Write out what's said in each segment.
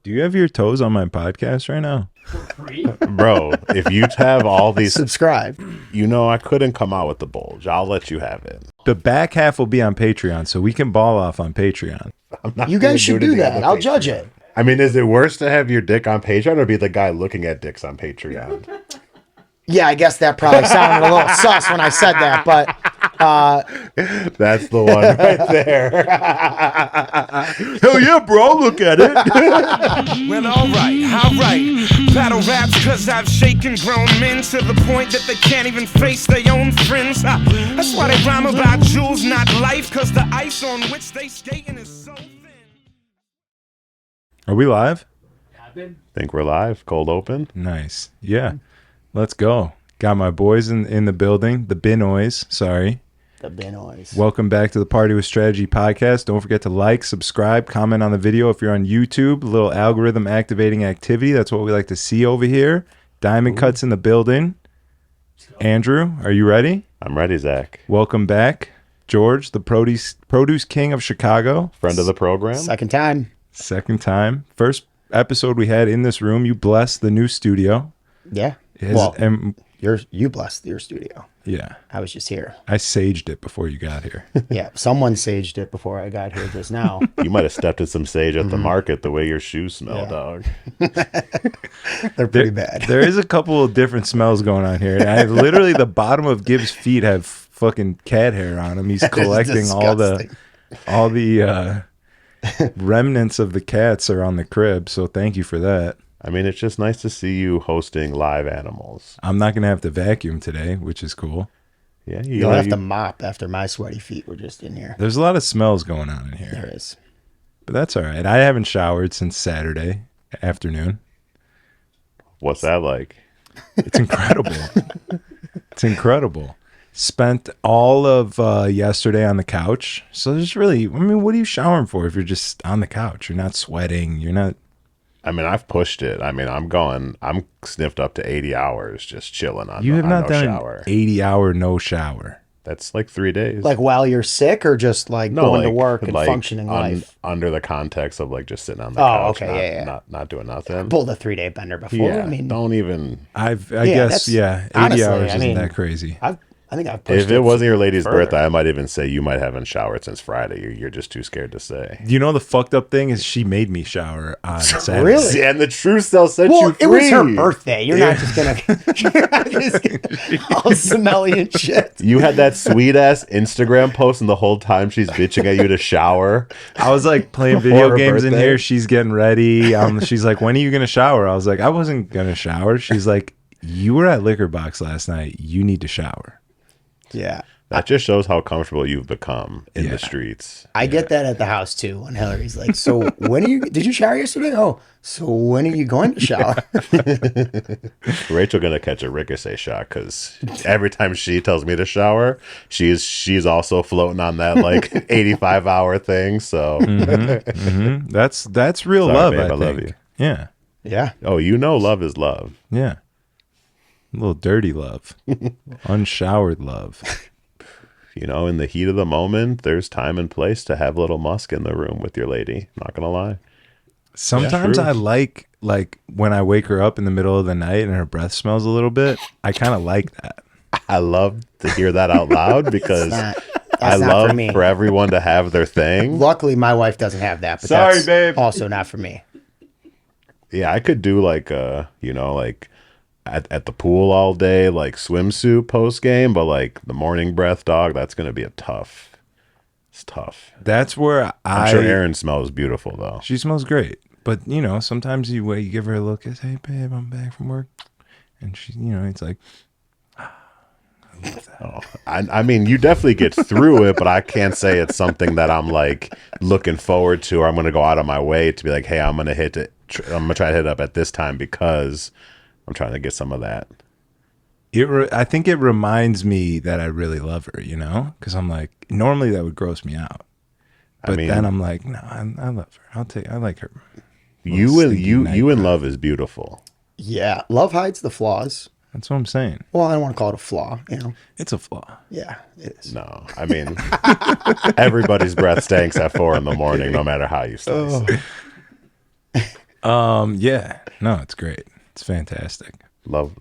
Do you have your toes on my podcast right now? Bro, if you have all these, Subscribe. I couldn't come out with the bulge. I'll let you have it. The back half will be on Patreon, so we can ball off on Patreon. I'm not You gonna guys should it do the that. other I'll Patreon. judge it. I mean, is it worse to have your dick on Patreon or be the guy looking at dicks on Patreon? Yeah, I guess that probably sounded a little sus when I said that, but That's the one right there. Hell yeah, bro, look at it. Well, all right. Battle raps cause I've shaken grown men to the point that they can't even face their own friends. That's why they rhyme about jewels, not life, cause the ice on which they skating is so thin. Are we live? Think we're live? Cold open? Nice. Yeah. Let's go. Got my boys in the building. The Binoys. Sorry. the Binoys. Welcome back to the Party with Strategy podcast. Don't forget to like, subscribe, comment on the video if you're on YouTube. A little algorithm activating activity. That's what we like to see over here. Diamond Cuts in the building. Andrew, are you ready? I'm ready, Zach. Welcome back. George, the produce king of Chicago. Friend of the program. Second time. Second time. First episode we had in this room. You blessed the new studio. Yeah. Well, You blessed your studio. yeah. I was just here. I saged it before you got here. Yeah, someone saged it before I got here just now. You might have stepped in some sage at the market the way your shoes smell, Yeah. dog. They're pretty bad. There is a couple of different smells going on here. And I have literally the bottom of Gibbs' feet have fucking cat hair on them. He's collecting all the remnants of the cats are on the crib. So thank you for that. I mean, it's just nice to see you hosting live animals. I'm not gonna have to vacuum today, which is cool. Yeah, You'll have to mop after my sweaty feet were just in here. There's a lot of smells going on in here, There is. but that's all right. I haven't showered since Saturday afternoon. What's that like? It's incredible. It's incredible. Spent all of yesterday on the couch. So there's really, I mean, what are you showering for if you're just on the couch? You're not sweating. You're not. I mean, I've pushed it. I mean, I'm sniffed up to 80 hours just chilling on You have not no done shower. an 80-hour no shower. That's like 3 days. Like while you're sick or just like going to work and functioning life? Under the context of like just sitting on the Oh, couch. okay, yeah. Not doing nothing. Pulled a 3-day bender before. Yeah, I mean, don't even. I Yeah, guess, that's- 80 honestly, hours I isn't mean, that crazy. I think I've pushed If it wasn't your lady's further. birthday, I might even say you might haven't showered since Friday. You're just too scared to say. You know, the fucked up thing is she made me shower on Saturday. Really? And the truth cell set Well, you free. it was her birthday. You're not just gonna all smelly and shit. You had that sweet ass Instagram post, and the whole time she's bitching at you to shower. I was like playing For video her games in birthday? here. She's getting ready. She's like, when are you going to shower? I was like, I wasn't going to shower. She's like, you were at Liquor Box last night. You need to shower. Yeah. That just shows how comfortable you've become in Yeah. the streets. I get that at the house too. When Hillary's like, "So did you shower yesterday? Oh, so when are you going to shower?" Rachel gonna catch a ricochet shot because every time she tells me to shower, she's also floating on that like 85-hour thing. So That's real Sorry, love, babe, I I think. love you. Yeah. Yeah. oh, love is love. Yeah. A little dirty love. Unshowered love. In the heat of the moment, there's time and place to have a little musk in the room with your lady. Not gonna lie. Sometimes true. I like when I wake her up in the middle of the night and her breath smells a little bit. I kind of like that. I love to hear that out loud because That's I not love for me. for everyone to have their thing. Luckily, my wife doesn't have that. But Sorry, that's babe. Also, not for me. Yeah, I could do like at the pool all day, like swimsuit post game, but like the morning breath, dog, that's gonna be it's tough. That's where I'm sure Erin smells beautiful though. She smells great. But, sometimes you give her a look. It's, hey, babe, I'm back from work. And she, it's like, Oh, I mean, you definitely get through it, but I can't say it's something that I'm like looking forward to, or I'm gonna go out of my way to be like, hey, I'm gonna try to hit it up at this time because I'm trying to get some of that. I think it reminds me that I really love her, because I'm like, normally that would gross me out. But then I'm like, no, I love her. I like her. You stinky in love is beautiful. Yeah, love hides the flaws. That's what I'm saying. Well, I don't want to call it a flaw. It's a flaw. Yeah, it is. No, I mean, everybody's breath stinks at 4 a.m, no matter how you slice. Yeah. No, it's great. It's fantastic. Love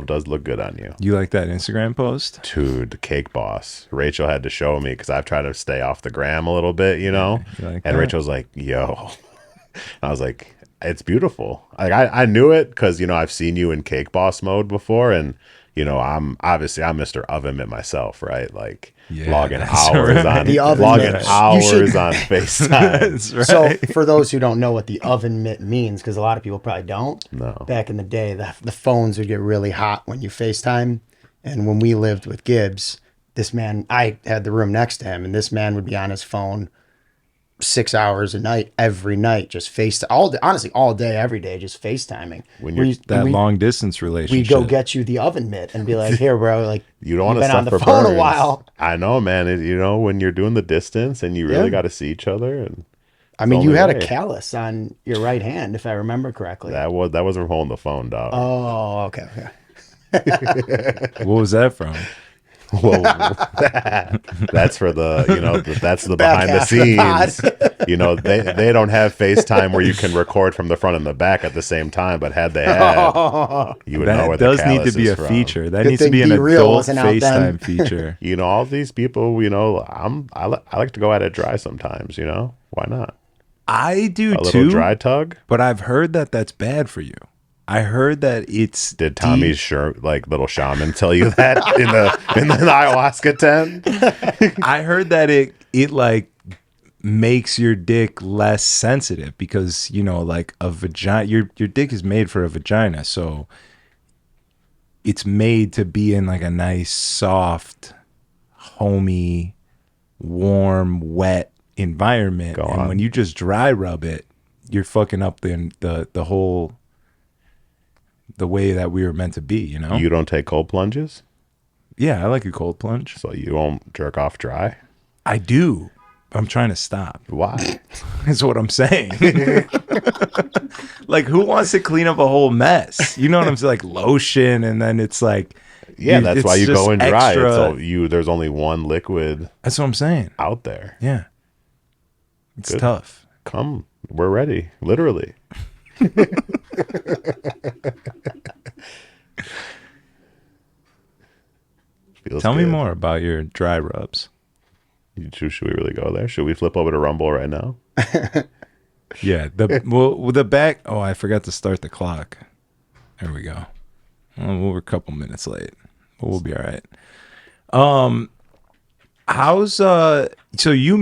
does look good on you. You like that Instagram post? Dude, the cake boss. Rachel had to show me because I've tried to stay off the gram a little bit, you know? You like And that? Rachel's like, yo. I was like, it's beautiful. Like I knew it because, you know, I've seen you in cake boss mode before. And, you know, I'm Mr. Oven Mitt myself, right? Like Yeah, logging that's hours right. on The Oven logging Mitt. hours You should- on FaceTime. That's right. So for those who don't know what the oven mitt means, because a lot of people probably don't. No. Back in the day, the phones would get really hot when you FaceTime. And when we lived with Gibbs, this man, I had the room next to him, and this man would be on his phone 6 hours a night, every night, just all day, honestly, all day, every day, just FaceTiming. When you're That long distance relationship. we go get you the oven mitt and be like, here, bro, like You don't want you've to been on the suffer phone burns. a while. I know, man. You know, when you're doing the distance and you really Yeah. got to see each other, and I mean, you only had way. a callus on your right hand, if I remember correctly. that was from holding the phone, dog. Oh, okay. What was that from? Whoa, that's for the, you know, that's the Back behind the half of the scenes. You know, they don't have FaceTime where you can record from the front and the back at the same time. But had they had, you would know That where does the need to callus be is a from. feature. That Good needs to thing be an Be Real adult wasn't out then. FaceTime feature. You know, all these people. You know, I like to go at it dry sometimes. You know, why not? I do A little too, dry tug. but I've heard that that's bad for you. I heard that it's Did Tommy's like little shaman tell you that in the ayahuasca tent? I heard that it like makes your dick less sensitive because, you know, like a vagina, your dick is made for a vagina, so it's made to be in like a nice, soft, homey, warm, wet environment. Go and on. when you just dry rub it, you're fucking up the whole the way that we were meant to be, you know? You don't take cold plunges, Yeah, I like a cold plunge. so you won't jerk off dry. I do. I'm trying to stop. Why? Is what I'm saying. Like, who wants to clean up a whole mess? You know what I'm saying? Like lotion, and then it's like, Yeah, that's why you just go in dry. extra- It's there's only one liquid That's what I'm saying. out there. Yeah, it's Good. tough. Come, we're ready. Literally. Feels Tell me good. more about your dry rubs. Should we really go there? Should we flip over to Rumble right now? Yeah, the back. Oh, I forgot to start the clock. There we go. Well, we're a couple minutes late, but we'll be all right. How's so you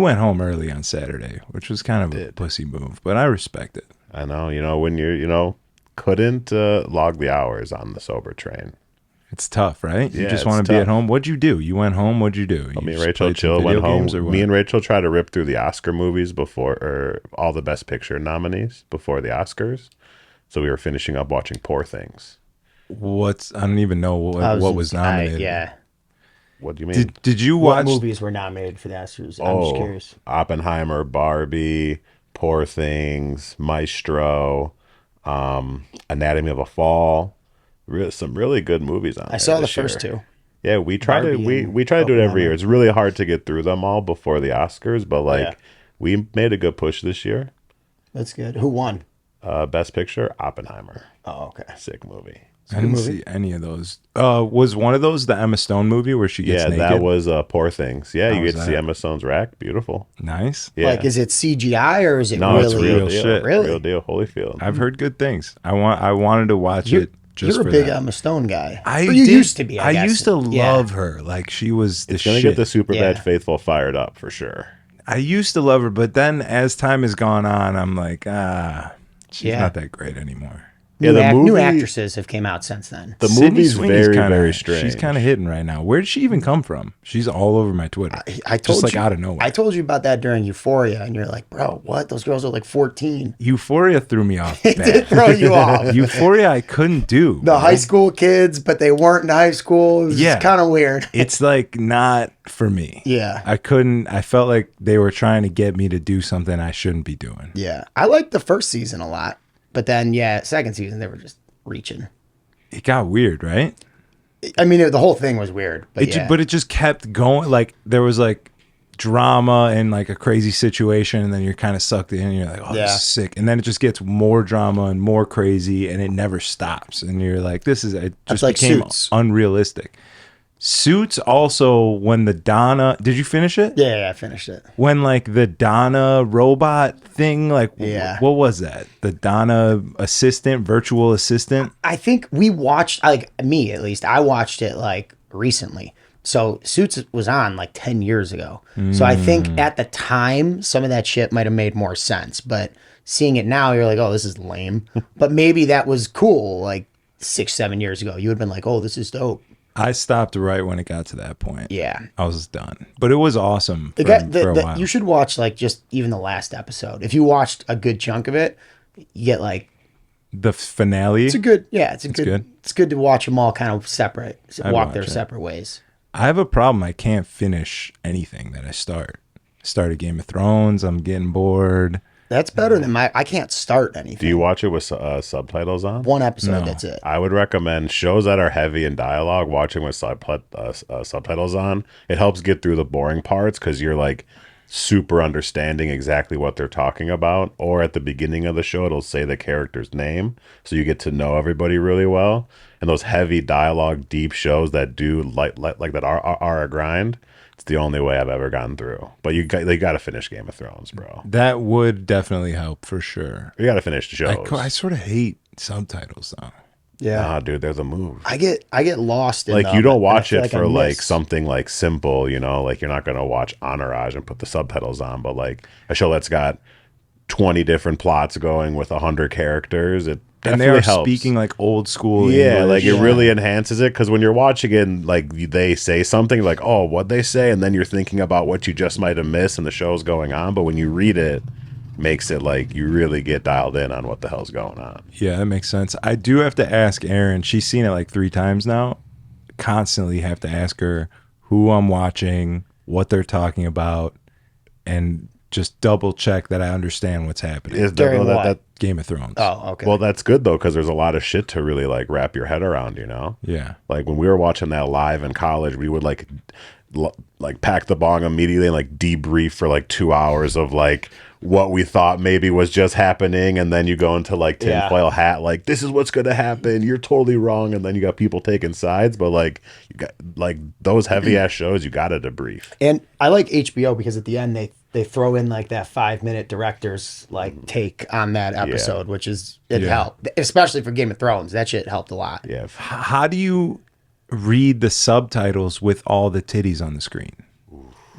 went home early on Saturday, which was kind of a pussy move, but I respect it. I know. You know, when couldn't log the hours on the sober train. It's tough, right? You Yeah, just it's want to be tough. at home. What'd you do? You went home. What'd you do? You Me and just Rachel played some chill, went video home. games or what? Me and Rachel tried to rip through the Oscar movies or all the Best Picture nominees before the Oscars. So we were finishing up watching Poor Things. I don't even know what was nominated. Yeah. What do you mean? Did you What watch? movies were nominated for the Oscars? I'm just curious. Oppenheimer, Barbie, Poor Things, Maestro, Anatomy of a Fall. Some really good movies on there. I saw the this first year. two. Yeah, we try to Barbie we and try to do it every Oppenheimer. year. It's really hard to get through them all before the Oscars, but Yeah. we made a good push this year. That's good. Who won? Best Picture, Oppenheimer. Oh, okay. Sick movie. I didn't see any of those. Was one of those the Emma Stone movie where she gets Yeah, naked? that was Poor Things. Yeah, How you was get to see that? Emma Stone's rack. Beautiful. Nice. Yeah. Like, is it CGI or is it no, really it's real deal. deal. Really? Real deal. Holyfield. I've heard good things. I wanted to watch You're- it just You're for a big that. Emma Stone guy. I Or you did- used to be. I guess. used to Yeah. love her. Like she was the It's gonna shit. get the Superbad Yeah. faithful fired up for sure. I used to love her, but then as time has gone on, I'm like, she's Yeah. not that great anymore. Yeah, the New movie- actresses have came out since then. The Sydney movie's Sweeney's very, kinda- very strange. She's kind of hidden right now. Where did she even come from? She's all over my Twitter. I told just like you, out of nowhere. I told you about that during Euphoria, and you're like, bro, what? Those girls are like 14. Euphoria threw me off. It bad. did throw you off. Euphoria, I couldn't do. The high school kids, but they weren't in high school. It was Yeah. kind of weird. It's like not for me. Yeah. I couldn't. I felt like they were trying to get me to do something I shouldn't be doing. Yeah. I liked the first season a lot. But then, yeah, second season, they were just reaching. It got weird, right? I mean, the whole thing was weird. But, yeah. But it just kept going. Like there was like drama and like a crazy situation, and then you're kind of sucked in and you're like, oh, this is sick. And then it just gets more drama and more crazy, and it never stops. And you're like, it just like became Suits. unrealistic. Suits also, when the Donna, did you finish it? Yeah, I finished it. When like the Donna robot thing, like what was that? The Donna assistant, virtual assistant? I think we watched, like me at least, I watched it like recently. So Suits was on like 10 years ago. So I think at the time, some of that shit might have made more sense. But seeing it now, you're like, oh, this is lame. But maybe that was cool like 6-7 years ago. You would have been like, oh, this is dope. I stopped right when it got to that point. Yeah. I was done. But it was awesome for a while. You should watch like just even the last episode. If you watched a good chunk of it, you get like the finale. it's good. It's good to watch them all kind of separate, walk their watch it. separate ways. I have a problem. I can't finish anything that I start. I started Game of Thrones. I'm getting bored. That's better than I can't start anything. Do you watch it with subtitles on? One episode, that's it. I would recommend shows that are heavy in dialogue, watching with subtitles on. It helps get through the boring parts because you're like super understanding exactly what they're talking about. Or at the beginning of the show, it'll say the character's name, so you get to know everybody really well. And those heavy dialogue, deep shows that do like that are a grind. It's the only way I've ever gotten through. But they got to finish Game of Thrones, bro. That would definitely help for sure. You got to finish the shows. I sort of hate subtitles though. Yeah. Nah, dude, there's a move. I get lost in like them, you don't watch and I it feel for I like miss. something like simple, you know, like you're not gonna watch Entourage and put the subtitles on, but like a show that's got 20 different plots going with 100 characters, it And definitely they are helps. speaking like old school Yeah, English. like it really enhances it because when you're watching it, and, like they say something like, "Oh, what'd they say?" and then you're thinking about what you just might have missed, and the show's going on. But when you read it, makes it like you really get dialed in on what the hell's going on. Yeah, that makes sense. I do have to ask Erin. She's seen it like 3 times now. Constantly have to ask her who I'm watching, what they're talking about, and just double check that I understand what's happening. Is During what? Game of Thrones. Oh, okay. Well, that's good though because there's a lot of shit to really like wrap your head around. You know. Yeah. Like when we were watching that live in college, we would like pack the bong immediately and like debrief for like 2 hours of like what we thought maybe was just happening, and then you go into like tinfoil hat, like this is what's gonna happen. You're totally wrong, and then you got people taking sides. But like you got like those heavy ass shows, you gotta debrief. And I like HBO because at the end they throw in like that 5-minute director's like take on that episode, which is it helped, especially for Game of Thrones. That shit helped a lot. Yeah, How do you read the subtitles with all the titties on the screen?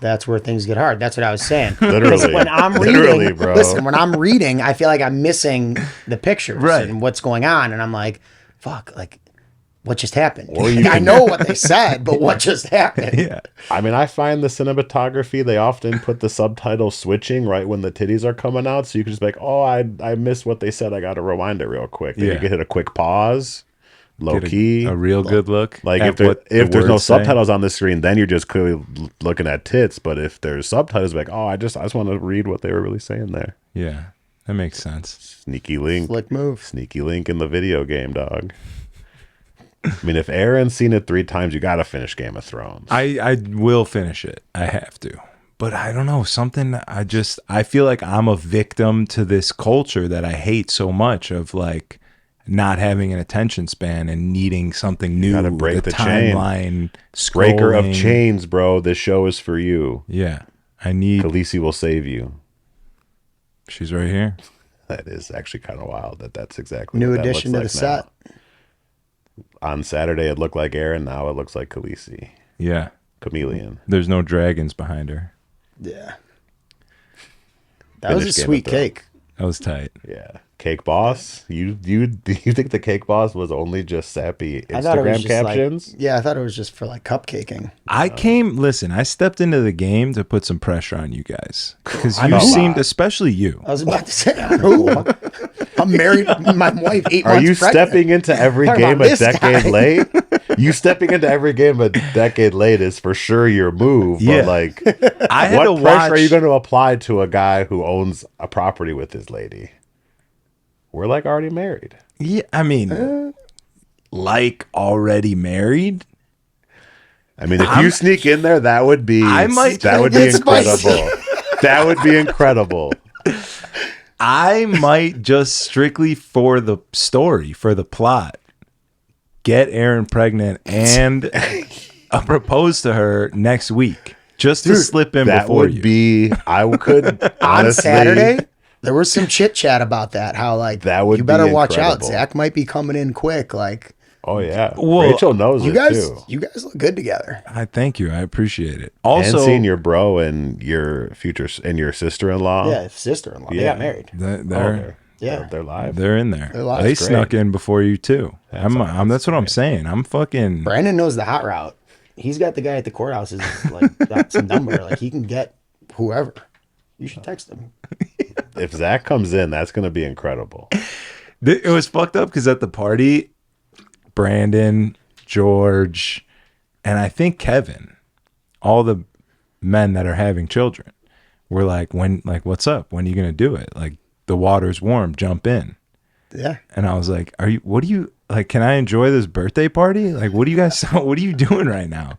That's where things get hard. That's what I was saying. Literally. When I'm Literally, reading, bro. listen, when I'm reading, I feel like I'm missing the pictures Right. and what's going on, and I'm like, fuck, like what just happened? Or you I can- know what they said, but what just happened? Yeah. I mean, I find the cinematography, they often put the subtitle switching right when the titties are coming out, so you can just be like, oh, I missed what they said. I got to rewind it real quick. Then you can hit a quick pause, low Get key. a real good look. Like at if what the there's no words say. subtitles on the screen, then you're just clearly looking at tits. But if there's subtitles, like, oh, I just want to read what they were really saying there. Yeah, that makes sense. Sneaky link, Slick move. sneaky link in the video game, dog. I mean, if Aaron's seen it 3 times, you got to finish Game of Thrones. I will finish it. I have to. But I don't know, something I feel like I'm a victim to this culture that I hate so much of like not having an attention span and needing something new. gotta break the chain. timeline, Breaker of scrolling. chains, bro. This show is for you. Yeah. I need Khaleesi will save you. she's right here. That is actually kind of wild that's exactly New what that addition to the looks like set. now. On Saturday, it looked like Aaron. Now it looks like Khaleesi. Yeah. Chameleon. There's no dragons behind her. Yeah. That was a Finish Game of sweet Thrones. cake. That was tight. Yeah. Cake Boss? You think the Cake Boss was only just sappy I thought it was Instagram just captions? like, yeah, I thought it was just for like cupcaking. I stepped into the game to put some pressure on you guys. Because I you know. seemed, especially you. I was about to say, who? I'm married. My wife 8 Are months you pregnant. stepping into every Talking game about a this decade guy. late? You stepping into every game a decade late is for sure your move. Yeah. But like, I had what to pressure watch. are you going to apply to a guy who owns a property with his lady? We're like already married. Yeah, I mean, like already married. I mean, if you sneak in there, that would be Spicy. incredible. That would be incredible. I might just strictly for the story, for the plot, get Erin pregnant and propose to her next week, just to slip in That before would you. be. I could On honestly. Saturday, there was some chit chat about that. How like That would you better be watch out. incredible. Zach might be coming in quick. Like Oh yeah, Well, Rachel knows you it guys, too. you guys look good together. I thank you. I appreciate it. And Also, seeing your bro and your future and your sister-in-law. Yeah, sister-in-law. They Yeah. got married. they're Yeah. they're live. they're in there. They're live. They That's snuck in before you too. That's what I'm saying. I'm fucking. Brandon knows the hot route. He's got the guy at the courthouse is like got some number. Like he can get whoever. You should text him. If Zach comes in, that's gonna be incredible. It was fucked up because at the party, Brandon, George, and I think Kevin, all the men that are having children, were like, what's up? When are you gonna do it? Like, the water's warm, jump in. Yeah. And I was like, can I enjoy this birthday party? Like, what are you doing right now?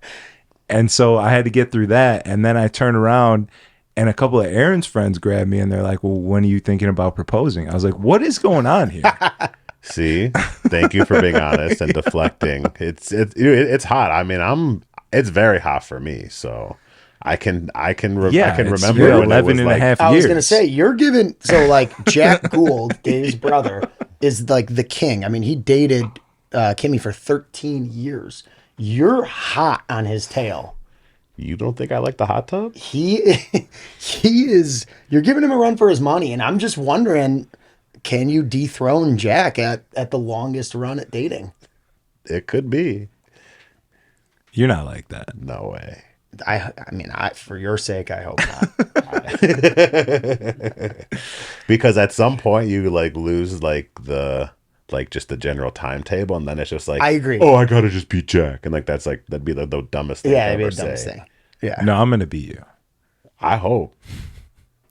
And so I had to get through that. And then I turned around and a couple of Aaron's friends grabbed me and they're like, well, when are you thinking about proposing? I was like, what is going on here? See, thank you for being honest and deflecting. It's hot. I mean, it's very hot for me. So I can remember when 11 it was and like, a half I was years. gonna say you're giving so like Jack Gould, Dave's brother, is like the king. I mean, he dated Kimmy for 13 years. You're hot on his tail. You don't think I like the hot tub? He is. You're giving him a run for his money, and I'm just wondering, can you dethrone Jack at the longest run at dating? It could be. You're not like that. No way. I mean, for your sake, I hope not. Because at some point you like lose just the general timetable, and then it's just like, I agree. Oh, I gotta just beat Jack, and that'd be the dumbest thing. Yeah, to it'd be ever the dumbest say. thing. Yeah. No, I'm gonna beat you. I hope.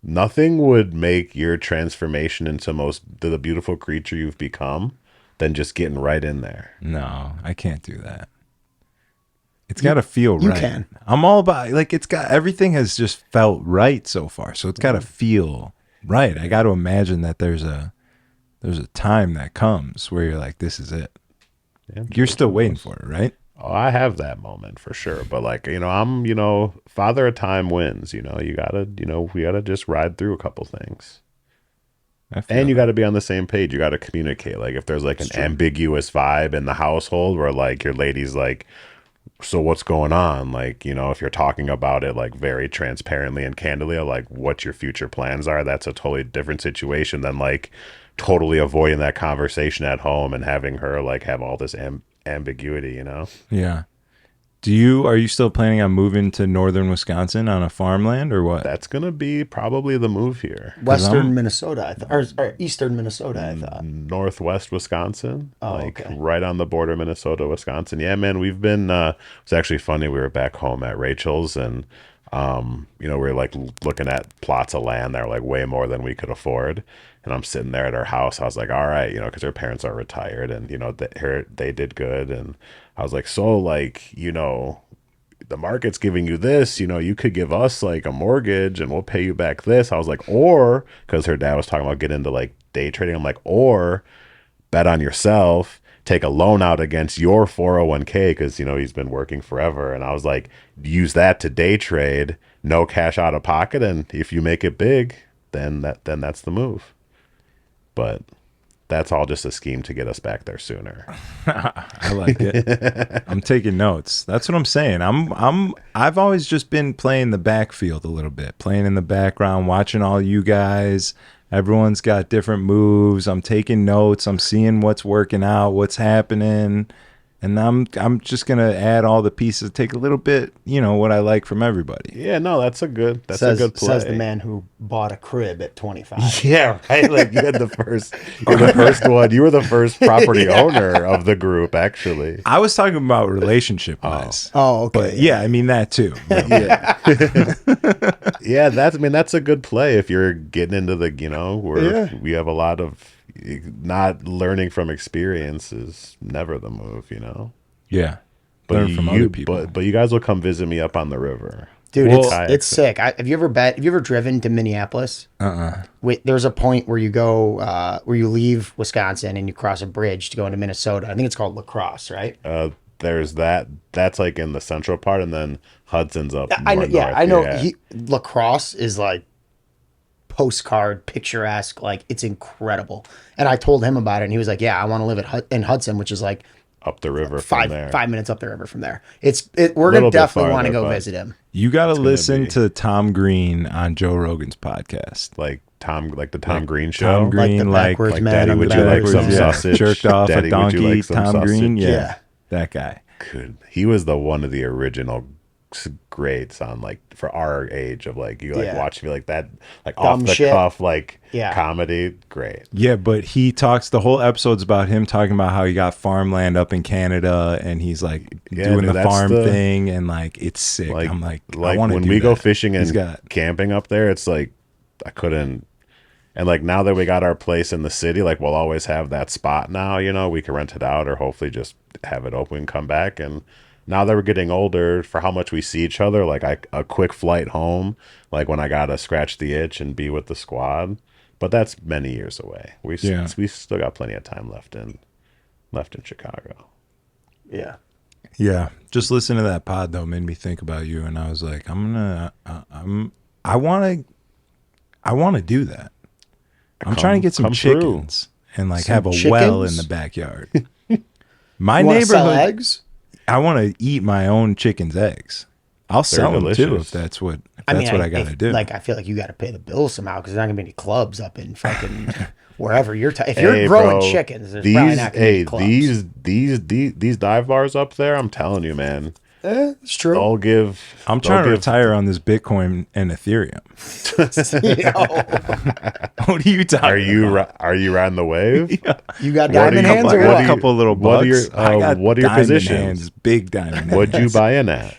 Nothing would make your transformation into the beautiful creature you've become than just getting right in there. No, I can't do that. It's got to feel right. You can. I'm all about everything has just felt right so far. So it's got to feel right. I got to imagine that there's a time that comes where you're like, this is it. Yeah, You're still waiting for it, right? Oh, I have that moment for sure. But I'm, father of time wins, we gotta just ride through a couple things. And you got to be on the same page. You got to communicate. Like if there's an ambiguous vibe in the household where your lady's like, so what's going on? If you're talking about it very transparently and candidly, what your future plans are, that's a totally different situation than totally avoiding that conversation at home and having her have all this ambiguity, Yeah. Are you still planning on moving to northern Wisconsin on a farmland or what? That's gonna be probably the move here. Western Minnesota, I thought, or eastern Minnesota, I thought. Northwest Wisconsin, okay. right on the border, Minnesota, Wisconsin. Yeah, man, we've been. It's actually funny. We were back home at Rachel's, and we were looking at plots of land that were way more than we could afford. And I'm sitting there at her house. I was like, all right, because her parents are retired, and they did good. And I was like, so the market's giving you this, you could give us a mortgage and we'll pay you back this. I was like, or because her dad was talking about getting into day trading. I'm like, or bet on yourself, take a loan out against your 401k because he's been working forever. And I was like, use that to day trade, no cash out of pocket, and if you make it big, then that's the move. But that's all just a scheme to get us back there sooner. I like it. I'm taking notes. That's what I'm saying. I've always just been playing the backfield a little bit, playing in the background, watching all you guys. Everyone's got different moves. I'm taking notes. I'm seeing what's working out, what's happening. And I'm just gonna add all the pieces, take a little bit, what I like from everybody. Yeah, no, that's a good play. Says the man who bought a crib at 25. Yeah, right. You had the first one. You were the first property owner of the group, actually. I was talking about relationship wise. Oh, okay. But yeah, I mean that too. Yeah. Yeah, that's a good play if you're getting into we have a lot of not learning from experience is never the move, Yeah. learn from other people. But you guys will come visit me up on the river. Dude, Well, it's sick. Have you ever driven to Minneapolis? Wait, there's a point where you go, where you leave Wisconsin and you cross a bridge to go into Minnesota. I think it's called La Crosse, right? There's that. That's like in the central part, and then Hudson's up. I know. more Yeah, north. I know. Yeah. La Crosse is like postcard, picturesque. Like it's incredible. And I told him about it, and he was like, "Yeah, I want to live in Hudson, which is like Up the river from there. 5 minutes up the river from there. We're Little gonna bit definitely want to farther, go but- visit him. You got to listen be- to Tom Green on Joe Rogan's podcast. Like the Tom Green show. Tom Green, the like backwards man Daddy, on the would you like backwards, some yeah. sausage? jerked off Daddy, a would you donkey. like some Tom sausage? Green, Yeah. that guy. Good. He was one of the original greats on like for our age of like you like Yeah. watch me like that like Dumb off the shit. cuff like Yeah. comedy. Great. Yeah, but he talks, the whole episode's about him talking about how he got farmland up in Canada and he's like Yeah, doing dude, the that's farm the- thing and like it's sick. Like I'm like I like want to when do we go that. fishing He's and got camping up there, it's like I couldn't. And like now that we got our place in the city, like we'll always have that spot now. You know, we can rent it out or hopefully just have it open and come back. And now that we're getting older, for how much we see each other, like a quick flight home, like when I gotta scratch the itch and be with the squad. But that's many years away. We still got plenty of time left in Chicago. Yeah. Yeah, just listen to that pod though made me think about you, and I was like, I want to do that. I'm trying to get some come through. chickens and like Some have a well in chickens? the backyard. My You want to sell neighborhood, eggs? I want to eat my own chicken's eggs. I'll sell them too delicious. if that's what I I got to do. Like, I feel like you got to pay the bill somehow because there's not gonna be any clubs up in fucking wherever you're. If you're Hey, growing bro, chickens, there's probably not gonna be clubs. these dive bars up there, I'm telling you, man. It's true. I'll give. I'm trying to retire on this Bitcoin and Ethereum. What are you talking about? Are you riding the wave? You got What diamond are you- hands what or are what? you- A couple little bucks. what are your, I got what are your diamond positions? hands, big diamond hands. What'd you buy in at?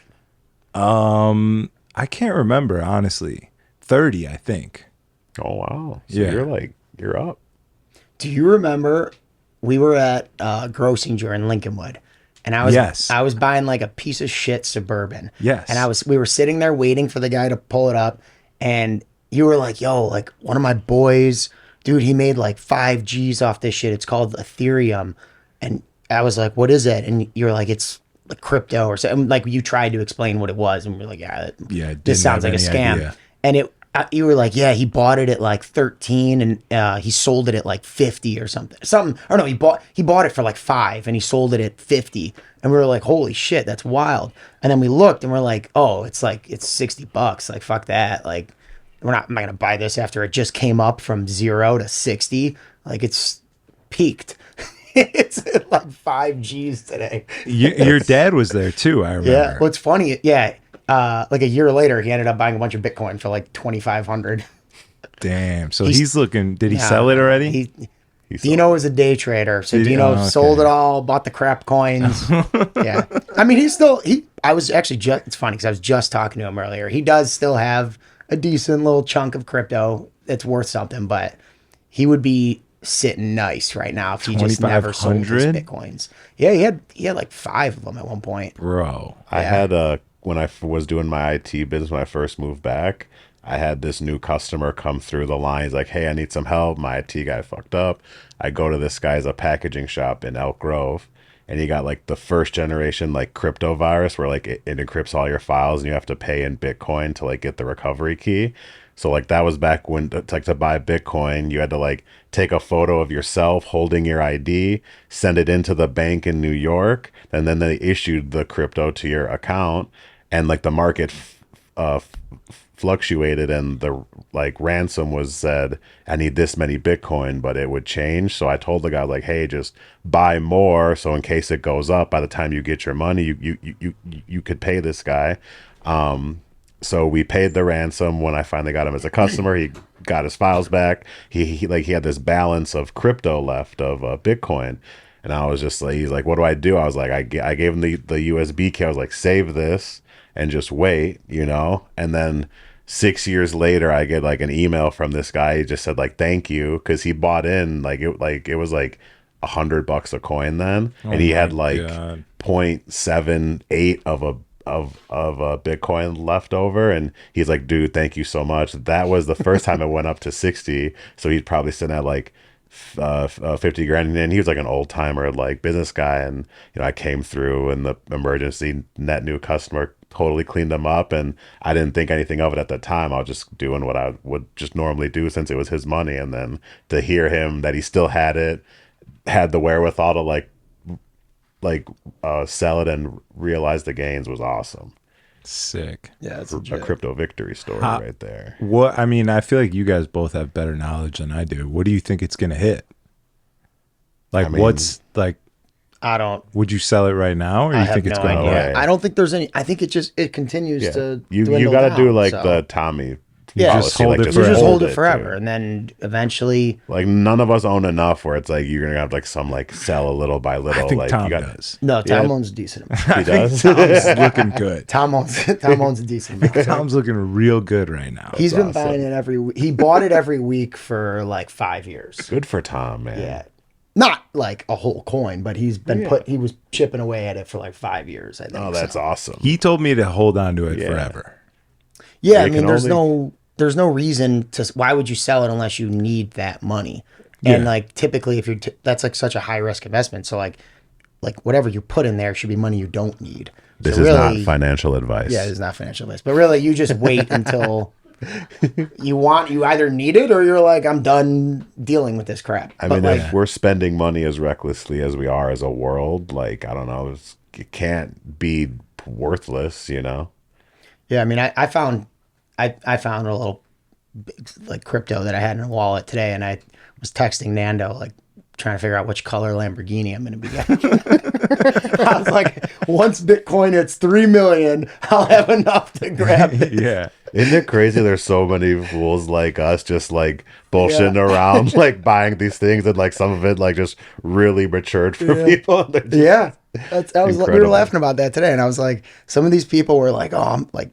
I can't remember, honestly. 30, I think. Oh wow! So Yeah. you're up. Do you remember we were at Grossinger in Lincolnwood, and I was buying like a piece of shit Suburban. Yes. And we were sitting there waiting for the guy to pull it up, and you were like, "Yo, like one of my boys, dude, he made like 5 G's off this shit. It's called Ethereum." And I was like, "What is it?" And you were like, "It's like crypto or something." Like you tried to explain what it was, and we are like, Yeah, didn't this sounds have like a any scam." idea. And you were like, "Yeah, he bought it at like 13 and he sold it at like 50 or something. Or no, he bought it for like 5 and he sold it at 50." And we were like, "Holy shit, that's wild." And then we looked and we're like, "Oh, it's $60. Like fuck that. Like I'm not going to buy this after it just came up from 0 to 60. Like it's peaked." It's at like 5 G's today. Your dad was there too, I remember. Yeah. What's funny? Yeah. Like a year later, he ended up buying a bunch of Bitcoin for like 2,500. Damn. So he's looking. Did he sell it already? Dino was a day trader, so Did he? Dino Oh, okay. sold it all, bought the crap coins. Yeah, I mean, I was actually it's funny because I was just talking to him earlier. He does still have a decent little chunk of crypto that's worth something, but he would be sitting nice right now if he just never sold his 2,500? Bitcoins. Yeah, he had like 5 of them at one point. Bro. I had when I was doing my IT business when I first moved back, I had this new customer come through the line. He's like, "Hey, I need some help. My IT guy fucked up." I go to this guy's a packaging shop in Elk Grove, and he got like the first generation like crypto virus where like it encrypts all your files and you have to pay in Bitcoin to like get the recovery key. So like that was back when to buy Bitcoin, you had to like take a photo of yourself holding your ID, send it into the bank in New York, and then they issued the crypto to your account, and like the market fluctuated and the like ransom was said, "I need this many Bitcoin," but it would change. So I told the guy like, "Hey, just buy more, so in case it goes up, by the time you get your money, you could pay this guy." So we paid the ransom. When I finally got him as a customer, he got his files back. He had this balance of crypto left of Bitcoin, and I was just like, he's like, "What do I do?" I was like, I gave him the USB key. I was like, "Save this and just wait," And then 6 years later, I get like an email from this guy. He just said like, "Thank you," because he bought in it was like $100 a coin then, and he had like God. 0.78 of a Bitcoin left over, and he's like, dude, thank you so much. That was the first time it went up to 60, so he's probably sitting at like 50 grand, and he was like an old timer, like business guy, and I came through in the emergency, net new customer, totally cleaned them up, and I didn't think anything of it at the time. I was just doing what I would just normally do since it was his money, and then to hear him that he still had it, had the wherewithal to sell it and realize the gains was awesome. Sick. Yeah, it's A crypto victory story right there. What I mean, I feel like you guys both have better knowledge than I do. What do you think it's gonna hit? Like, what's like? I don't. Would you sell it right now, or you think it's going away? I don't think there's any. I think it continues to. You dwindle got to down, do like so. the Tommy. Yeah, policy, just hold it You just hold it too. forever, and then eventually. Like none of us own enough where it's like you're gonna have like some like sell a little by little. I think like Tom you got, does. No, Tom Yeah. owns a decent. He does. Tom's looking good. Tom owns a decent. amount. Tom's looking real good right now. He's been awesome. buying it every week. He bought it every week for like 5 years. Good for Tom, man. Yeah. Not like a whole coin, but he's been he was chipping away at it for like 5 years, I think. Oh, that's awesome. He told me to hold on to it forever. Yeah, I You mean, can there's no reason to. Why would you sell it unless you need that money? And like typically, if you're that's like such a high risk investment. So like whatever you put in there should be money you don't need. This So is really, not financial advice. Yeah, it's not financial advice, but really, you just wait until you either need it or you're like, I'm done dealing with this crap. I But mean, like, if we're spending money as recklessly as we are as a world, like I don't know, it can't be worthless, yeah, I mean, I found a little like crypto that I had in a wallet today, and I was texting Nando like trying to figure out which color Lamborghini I'm going to be getting. I was like, once Bitcoin hits 3 million, I'll have enough to grab it. Yeah. Isn't it crazy? There's so many fools like us just like bullshitting around, like buying these things, and like some of it like just really matured for people. And they're just- Yeah, we were Incredible. laughing about that today, and I was like, some of these people were like, oh, I'm like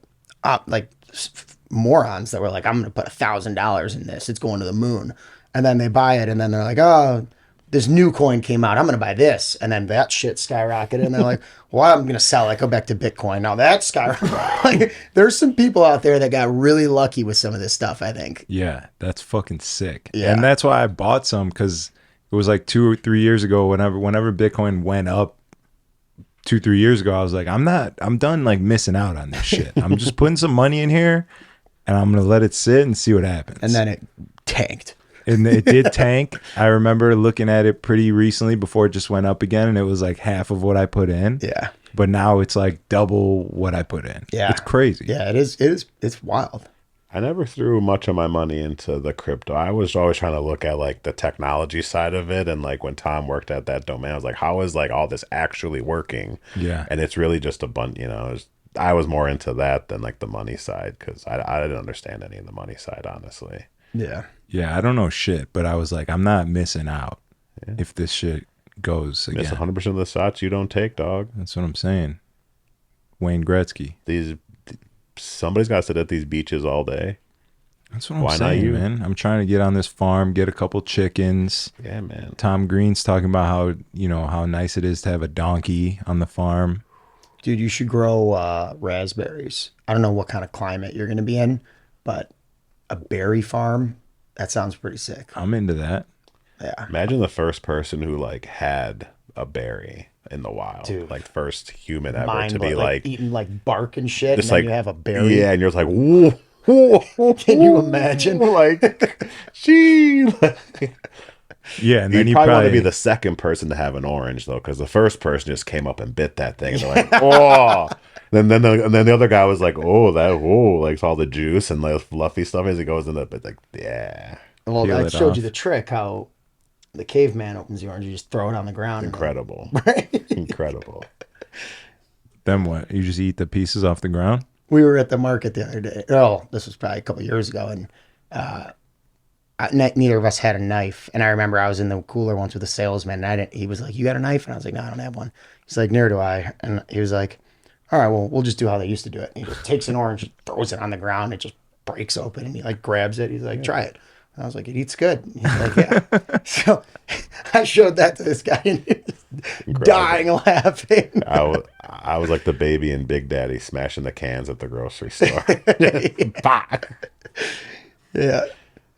morons that were like, I'm going to put $1,000 in this. It's going to the moon, and then they buy it, and then they're like, oh, this new coin came out. I'm going to buy this, and then that shit skyrocketed, and they're like, well, I'm going to sell it. Go back to Bitcoin. Now that's skyrocketed. Like, there's some people out there that got really lucky with some of this stuff, I think. Yeah, that's fucking sick. Yeah. And that's why I bought some, because it was like 2 or 3 years ago, whenever Bitcoin went up 2-3 years ago, I was like, I'm done like missing out on this shit. I'm just putting some money in here and I'm gonna let it sit and see what happens. And then it tanked. And it did tank. I remember looking at it pretty recently before it just went up again, and it was like half of what I put in. Yeah. But now it's like double what I put in. Yeah. It's crazy. Yeah, it is. It's wild. I never threw much of my money into the crypto. I was always trying to look at like the technology side of it, and like when Tom worked at that domain, I was like, how is like all this actually working? Yeah. And it's really just a bunch, I was more into that than like the money side, because I didn't understand any of the money side, honestly. Yeah. Yeah, I don't know shit, but I was like, I'm not missing out if this shit goes again. Miss 100% of the shots you don't take, dog. That's what I'm saying. Wayne Gretzky. Somebody's got to sit at these beaches all day. That's what I'm Why not saying, you? man. I'm trying to get on this farm, get a couple chickens. Yeah, man. Tom Green's talking about how nice it is to have a donkey on the farm. Dude, you should grow raspberries. I don't know what kind of climate you're going to be in, but a berry farm, that sounds pretty sick. I'm into that. Yeah. Imagine the first person who like had a berry in the wild. Dude. Like first human ever Mind to be blowing, like eating like bark and shit, and just then like you have a berry. Yeah, and you're just like, whoa, whoa, Can you imagine? Like, she. Yeah, and You then you probably want to be the second person to have an orange though, because the first person just came up and bit that thing, and they're like, oh. Then the other guy was like, like all the juice and the fluffy stuff as it goes in the, but like, yeah, Well, Peel I it showed off. you the trick how the caveman opens the orange. You just throw it on the ground. incredible, incredible. Then what? You just eat the pieces off the ground? We were at the market the other day. Oh, this was probably a couple years ago, and neither of us had a knife. And I remember I was in the cooler once with a salesman, and he was like, "You got a knife?" And I was like, "No, I don't have one." He's like, "Neither do I." And he was like, "All right, well, we'll just do how they used to do it." And he just takes an orange, throws it on the ground, it just breaks open, and he like grabs it. He's like, "Try it." And I was like, "It eats good." And he's like, "Yeah." So I showed that to this guy, and he was dying laughing. I was like the baby in Big Daddy smashing the cans at the grocery store. Yeah.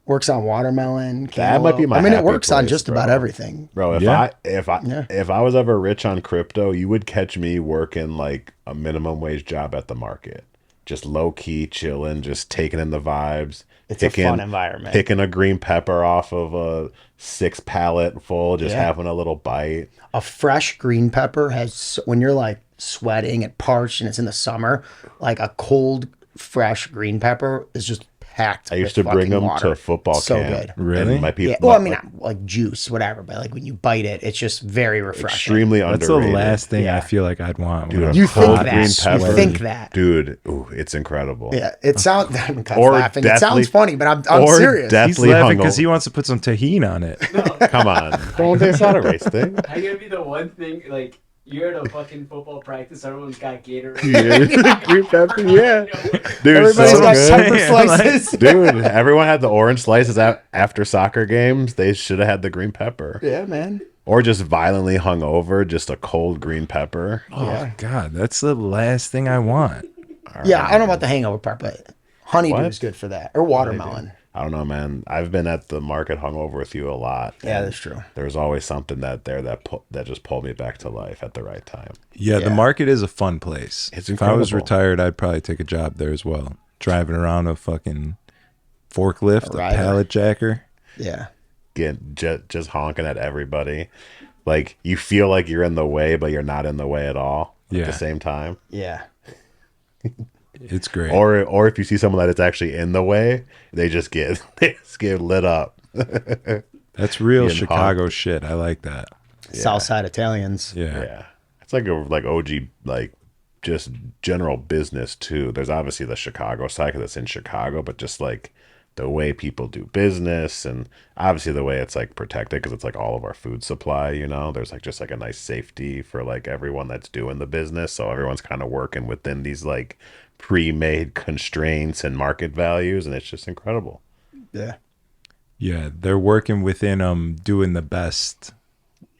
Works on watermelon. That might be my I mean, it happy works on place, just about bro. everything. Bro, if I was ever rich on crypto, you would catch me working like a minimum wage job at the market. Just low key chilling, just taking in the vibes. It's a fun environment. Picking a green pepper off of a 6 pallet full, just Yeah. having a little bite. A fresh green pepper has, when you're like sweating and parched and it's in the summer, like a cold, fresh green pepper is just packed. I used to bring them to football camp. Good. Really? And my people, Yeah. Well, I mean, like juice, whatever, but like when you bite it, it's just very refreshing. extremely That's underrated. the last thing Yeah. I feel like I'd want. Dude, when I'm You cold think green that. pepper. You think that. Dude, ooh, it's incredible. Yeah. It sounds, I'm Or laughing. It deathly- sounds funny, but I'm or serious. death- He's deathly laughing hungover. because he wants to put some tahini on it. Come on. Don't it's not a race thing. I'm gonna be the one thing like you're at a fucking football practice, everyone's got Gatorade. Yeah. Green pepper, yeah. Dude, Everybody's so got good. pepper Yeah, slices. Dude, everyone had the orange slices after soccer games. They should have had the green pepper. Yeah, man. Or just violently hungover, just a cold green pepper. Oh God, that's the last thing I want. Yeah, I don't know about the hangover part, but honeydew What? is good for that. Or watermelon. I don't know, man. I've been at the market hungover with you a lot. Yeah, and that's true. There's always something that just pulled me back to life at the right time. Yeah, the Yeah. market is a fun place. It's If I was incredible. retired, I'd probably take a job there as well. Driving around a fucking forklift, A a rider. pallet jacker. Yeah. Just honking at everybody. Like you feel like you're in the way, but you're not in the way at all at Yeah. the same time. Yeah. It's great. Or if you see someone that is actually in the way, they just get lit up. That's real Getting Chicago shit. I like that. Southside Italians. Yeah. Yeah. It's like OG like just general business too. There's obviously the Chicago side because it's in Chicago, but just like the way people do business and obviously the way it's like protected because it's like all of our food supply, you know, there's like just like a nice safety for like everyone that's doing the business. So everyone's kind of working within these like pre-made constraints and market values. And it's just incredible. Yeah. Yeah, they're working within doing the best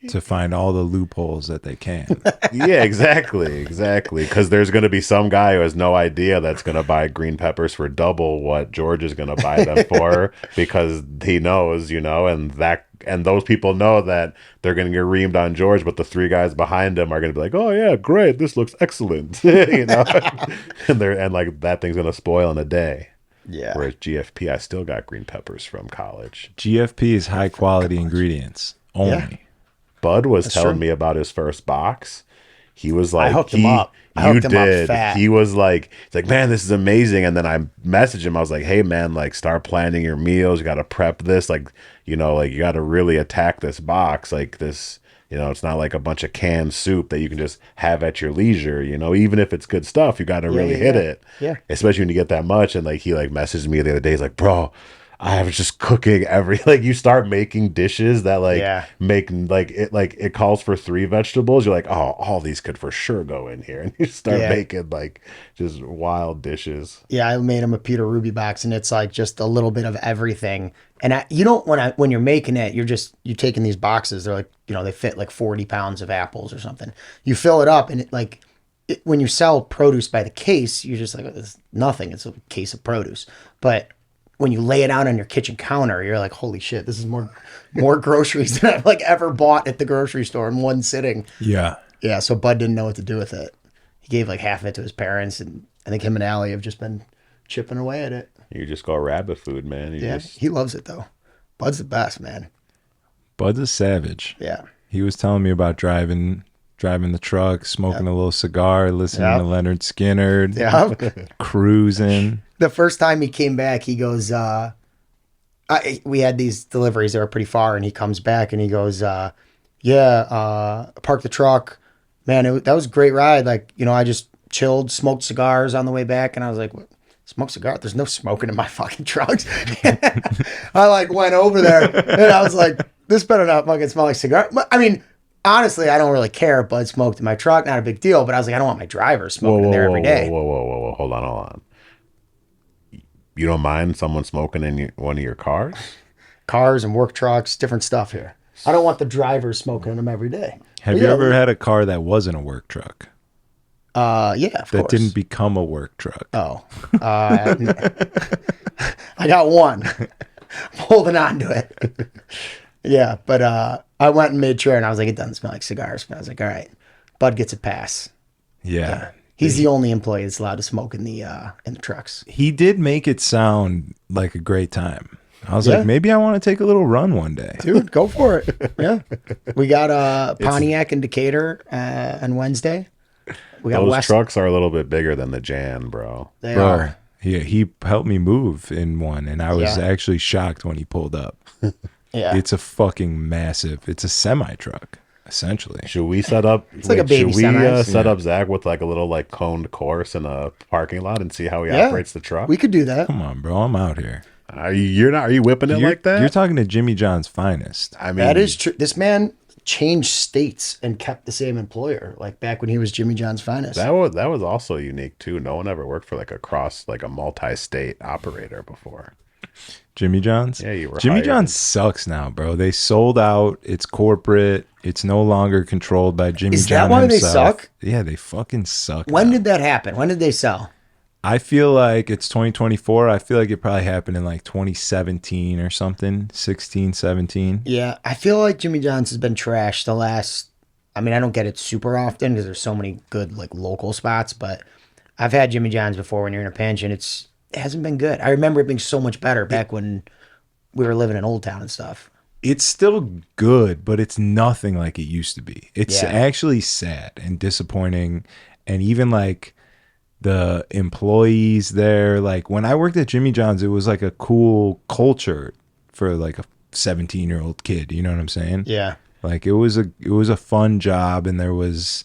to find all the loopholes that they can. Yeah, exactly. Because there's going to be some guy who has no idea that's going to buy green peppers for double what George is going to buy them for because he knows, you know, and those people know that they're going to get reamed on George, but the 3 guys behind him are going to be like, "Oh yeah, great, this looks excellent," you know, and like that thing's going to spoil in a day. Yeah. Whereas GFP, I still got green peppers from college. GFP is high quality ingredients only. Yeah. Bud was That's telling true. me about his first box. He was like, hooked him up. I hooked him up did. fat. He was like, he's like, man, this is amazing. And then I messaged him. I was like, hey, man, like, start planning your meals. You got to prep this. Like, you know, like, you got to really attack this box. Like, this, you know, it's not like a bunch of canned soup that you can just have at your leisure. You know, even if it's good stuff, you got to really hit it. Yeah. Especially when you get that much. And like, he like messaged me the other day. He's like, bro, I was just cooking like you start making dishes that like make like it calls for 3 vegetables. You're like, oh, all these could for sure go in here, and you start making like just wild dishes. Yeah, I made him a Peter Ruby box, and it's like just a little bit of everything. And you don't when you're making it, you're taking these boxes. They're like, you know, they fit like 40 pounds of apples or something. You fill it up, and when you sell produce by the case, you're just like, it's nothing. It's a case of produce, but when you lay it out on your kitchen counter, you're like, holy shit, this is more groceries than I've like ever bought at the grocery store in one sitting. Yeah. Yeah. So Bud didn't know what to do with it. He gave like half of it to his parents, and I think him and Allie have just been chipping away at it. You just go rabbit food, man. He loves it though. Bud's the best, man. Bud's a savage. Yeah. He was telling me about driving the truck, smoking a little cigar, listening to Leonard Skinner, cruising. The first time he came back, he goes, we had these deliveries that were pretty far, and he comes back and he goes, park the truck. Man, that was a great ride. Like, you know, I just chilled, smoked cigars on the way back, and I was like, what? Smoke cigar? There's no smoking in my fucking trucks. I like went over there, and I was like, this better not fucking smell like cigar. I mean, honestly, I don't really care if Bud smoked in my truck. Not a big deal, but I was like, I don't want my driver smoking in there every day. Whoa. Hold on. You don't mind someone smoking in one of your cars? Cars and work trucks, different stuff here. I don't want the driver smoking them every day. Have you ever had a car that wasn't a work truck? Yeah, of That course. didn't become a work truck. Oh, I got one. I'm holding on to it. Yeah, but I went and made sure, and I was like, it doesn't smell like cigars. But I was like, all right, Bud gets a pass. Yeah. He's the only employee that's allowed to smoke in the trucks. He did make it sound like a great time. I was Yeah. like, maybe I want to take a little run one day. Dude, go for it. Yeah, we got Pontiac and Decatur on Wednesday. We got Those West. trucks are a little bit bigger than the Jan, bro. They Bro, are. he helped me move in one, and I was Yeah. actually shocked when he pulled up. Yeah, It's a fucking massive. It's a semi truck, essentially. Should we set up? like a baby Should we semi. set up Zach with like a little like coned course in a parking lot and see how he Yeah. operates the truck? we could do that. Come on, bro. I'm out here. Are you? You're not? Are you whipping it like that? You're talking to Jimmy John's finest. I mean, That is true. This man changed states and kept the same employer, like back when he was Jimmy John's finest. that was also unique too. No one ever worked for like a multi-state operator before. Jimmy John's? Yeah, you were Jimmy hired. John's sucks now, bro. They sold out. It's corporate. It's no longer controlled by Jimmy Is John that why they himself. suck? Yeah, they fucking suck. When now. did that happen? When did they sell? I feel like it's 2024. I feel like it probably happened in like 2017 or something, 16, 17. Yeah, I feel like Jimmy John's has been trashed the last. I mean, I don't get it super often because there's so many good like local spots, but I've had Jimmy John's before when you're in a pension. It hasn't been good. I remember it being so much better back when we were living in Old Town and stuff. It's still good, but it's nothing like it used to be. It's Yeah. actually sad and disappointing. And even like the employees there, like when I worked at Jimmy John's, it was like a cool culture for like a 17-year-old kid. You know what I'm saying? Yeah. Like it was a fun job, and there was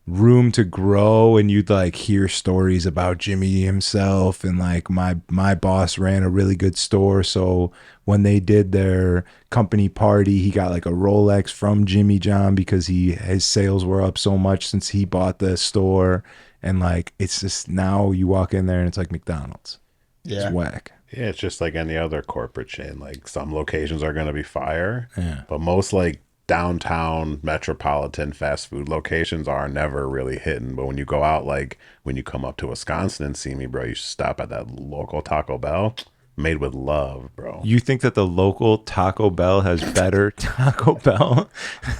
room to grow, and you'd like hear stories about Jimmy himself, and like my boss ran a really good store, so when they did their company party, he got like a Rolex from Jimmy John because his sales were up so much since he bought the store. And like it's just, now you walk in there and it's like McDonald's. Yeah. It's whack. Yeah, it's just like any other corporate chain. Like some locations are going to be fire, Yeah. but most like downtown metropolitan fast food locations are never really hitting. But when you go out, like when you come up to Wisconsin and see me, bro, you should stop at that local Taco Bell. Made with love, bro. You think that the local Taco Bell has better Taco Bell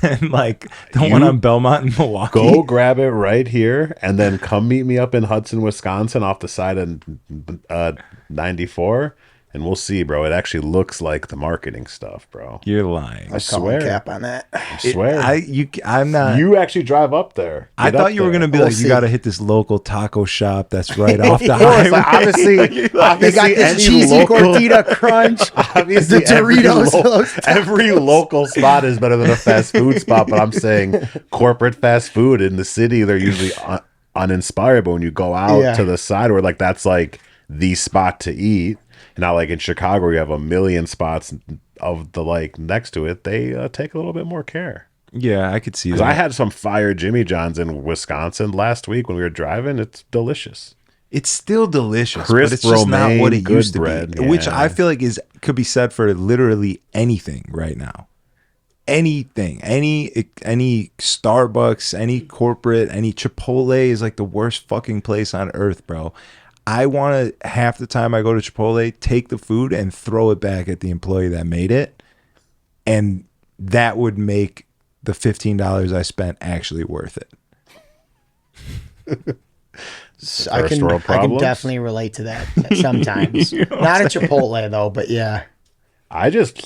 than like the one on Belmont in Milwaukee? Go grab it right here and then come meet me up in Hudson, Wisconsin off the side of 94 and we'll see, bro. It actually looks like the marketing stuff, bro. You're lying. I swear. Cap on that. I swear. I'm not. You actually drive up there. I Get thought up you were there. gonna be We'll like, see. you got to hit this local taco shop that's right off the Of course, highway. like, obviously, They got obviously this any cheesy local, gordita crunch. obviously the Doritos. every local spot is better than a fast food spot. But I'm saying corporate fast food in the city, they're usually uninspired. But when you go out Yeah. to the side where like that's like the spot to eat, now like in Chicago, you have a million spots of the like next to it. They take a little bit more care. Yeah, I could see that. Because I had some fire Jimmy John's in Wisconsin last week when we were driving. It's delicious. It's still delicious, Crisp but it's just not romaine, what it good used to bread, be. Which yeah. I feel like could be said for literally anything right now. Anything, any Starbucks, any corporate, any Chipotle is like the worst fucking place on earth, bro. I want to, half the time I go to Chipotle, take the food and throw it back at the employee that made it, and that would make the $15 I spent actually worth it. I First can world I can problems? definitely relate to that sometimes. Not at Chipotle though, but yeah. I just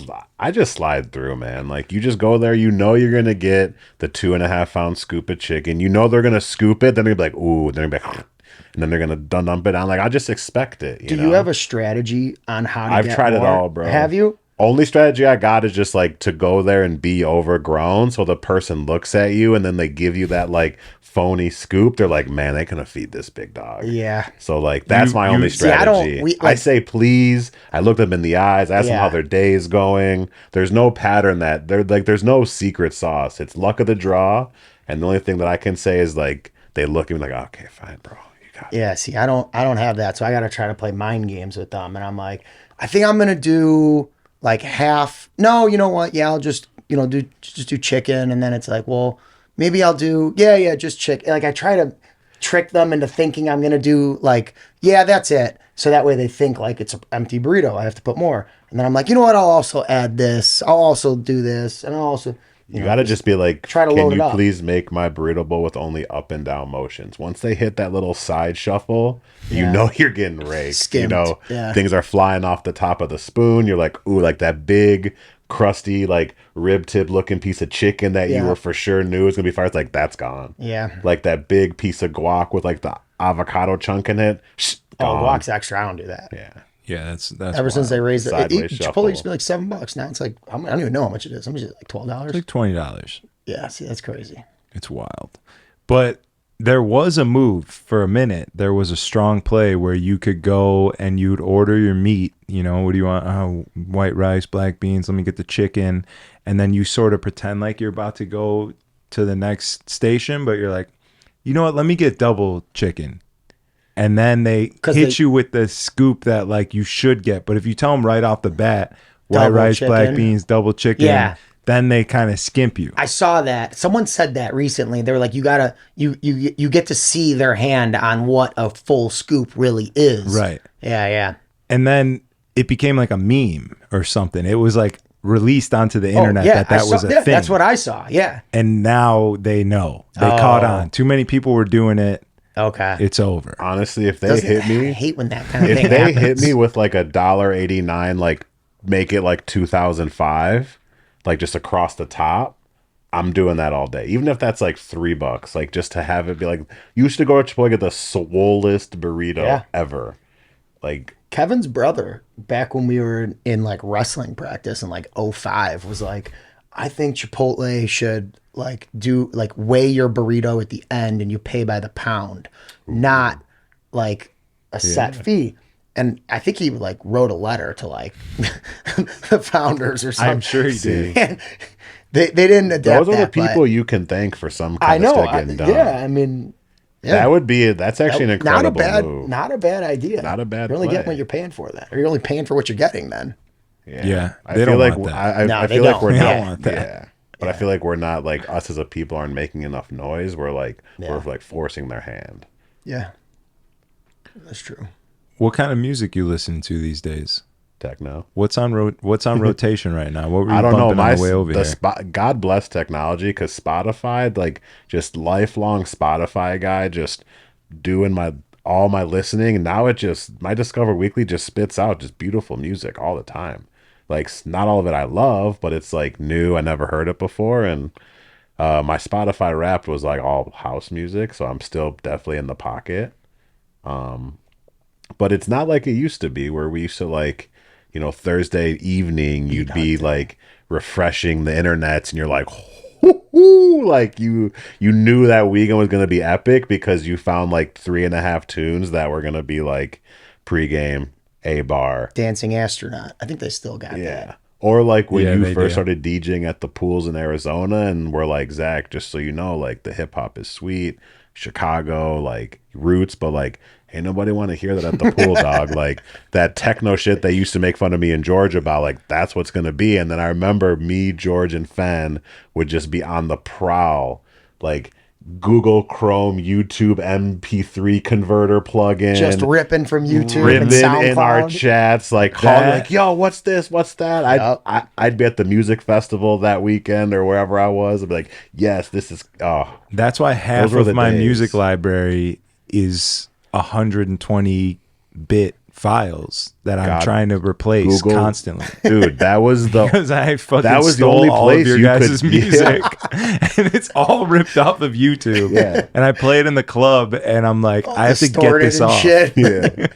slide through, man. Like you just go there, you know you're gonna get the 2.5 ounce scoop of chicken. You know they're gonna scoop it, then they're gonna be like, ooh, then they're gonna be like, and then they're gonna dump it down. Like I just expect it. Do you have a strategy on how to I've get tried it more? all, bro. Have you? Only strategy I got is just like to go there and be overgrown so the person looks at you and then they give you that like phony scoop. They're like, man, they gonna feed this big dog. Yeah. So like that's my only see, I don't- strategy. we- I like- say please. I look them in the eyes, ask them Yeah. how their day is going. There's no pattern that they're like there's no secret sauce. It's luck of the draw. And the only thing that I can say is like they look at me like, okay, fine, bro. You got it. Yeah, see, I don't have that. So I gotta try to play mind games with them. And I'm like, I think I'm gonna do like half. No, you know what? Yeah, I'll just just do chicken, and then it's like, well, maybe I'll do just chicken. Like I try to trick them into thinking I'm gonna do like, yeah, that's it. So that way they think like it's an empty burrito. I have to put more, and then I'm like, you know what? I'll also add this. I'll also do this, and I'll also. You got to just be like, try to can load it you up. please make my burrito bowl with only up and down motions? Once they hit that little side shuffle, you know you're getting raked. Skimmed. Things are flying off the top of the spoon. You're like, ooh, like that big, crusty, like rib tip looking piece of chicken that you were for sure knew was going to be fire. It's like, that's gone. Yeah. Like that big piece of guac with like the avocado chunk in it. Guac's extra. I don't do that. Yeah. Yeah, that's Ever since they raised it, Sideways Chipotle shuffle. used to be like $7. Now it's like I don't even know how much it is. How much is it? Like $12. It's like $20. Yeah, see, that's crazy. It's wild. But there was a move for a minute. There was a strong play where you could go and you'd order your meat. You know, what do you want? Oh, white rice, black beans. Let me get the chicken. And then you sort of pretend like you're about to go to the next station, but you're like, you know what? Let me get double chicken. And then they hit you with the scoop that like you should get. But if you tell them right off the bat, white Double rice, chicken. black beans, double chicken, Yeah. then they kind of skimp you. I saw that. Someone said that recently. They were like, you get to see their hand on what a full scoop really is. Right. Yeah. And then it became like a meme or something. It was like released onto the internet that was a thing. That's what I saw. Yeah. And now they know. They caught on. Too many people were doing it. Okay. It's over. Honestly, if they hit I me, hate when that kind of if thing they happens. hit me with like $1.89, like make it like 2005, like just across the top, I'm doing that all day. Even if that's like $3, like just to have it be like, you used to go to Chipotle, get the swollest burrito ever. Like Kevin's brother, back when we were in like wrestling practice in like '05, was like, I think Chipotle should like do like weigh your burrito at the end and you pay by the pound, not like a set fee. And I think he like wrote a letter to like the founders or something. I'm sure he did. And they didn't adapt. those are the that, but people you can thank for some I kind of know. stuff getting done. Yeah, I mean, That's actually an incredible move. Not a bad idea. Not a bad You're only play. getting what you're paying for then. Or you're only paying for what you're getting then. Yeah, I they feel don't like want that. No, I they feel like don't. we're They not don't want that. Yeah. But I feel like we're not like us as a people aren't making enough noise. We're like we're like forcing their hand. Yeah. That's true. What kind of music you listen to these days? Techno. What's on rotation right now? What were you I don't know. bumping on the way over here? God bless technology, because Spotify, like just lifelong Spotify guy, just doing all my listening, and now my Discover Weekly just spits out just beautiful music all the time. Like not all of it I love, but it's like new. I never heard it before, and my Spotify Wrapped was like all house music, so I'm still definitely in the pocket. But it's not like it used to be, where we used to like, Thursday evening, you'd be like refreshing the internets and you're like, hoo, like you knew that weekend was going to be epic because you found like 3.5 tunes that were going to be like pregame A bar. Dancing Astronaut. I think they still got that. Or like when you they first do. started DJing at the pools in Arizona, and we're like, Zack, just so you know, like the hip hop is sweet, Chicago, like roots, but like ain't nobody want to hear that at the pool, dog. Like that techno shit they used to make fun of me and George about, like that's what's gonna be. And then I remember me, George, and Fen would just be on the prowl, like Google Chrome, YouTube MP3 converter plugin, Just ripping from YouTube and ripping SoundCloud. in our chats, like calling, like, "Yo, what's this? What's that?" I'd be at the music festival that weekend or wherever I was. I'd be like, "Yes, this is." Oh, That's why half Those were of the my days. music library is 120-bit files that I'm God, trying to replace Google- constantly. dude, that was the Because I fucking That was the stole only all place of your you guys' could- music, and it's all ripped off of YouTube. Yeah. And I play it in the club, and I'm like, I have to get Distorted this and off. shit. yeah.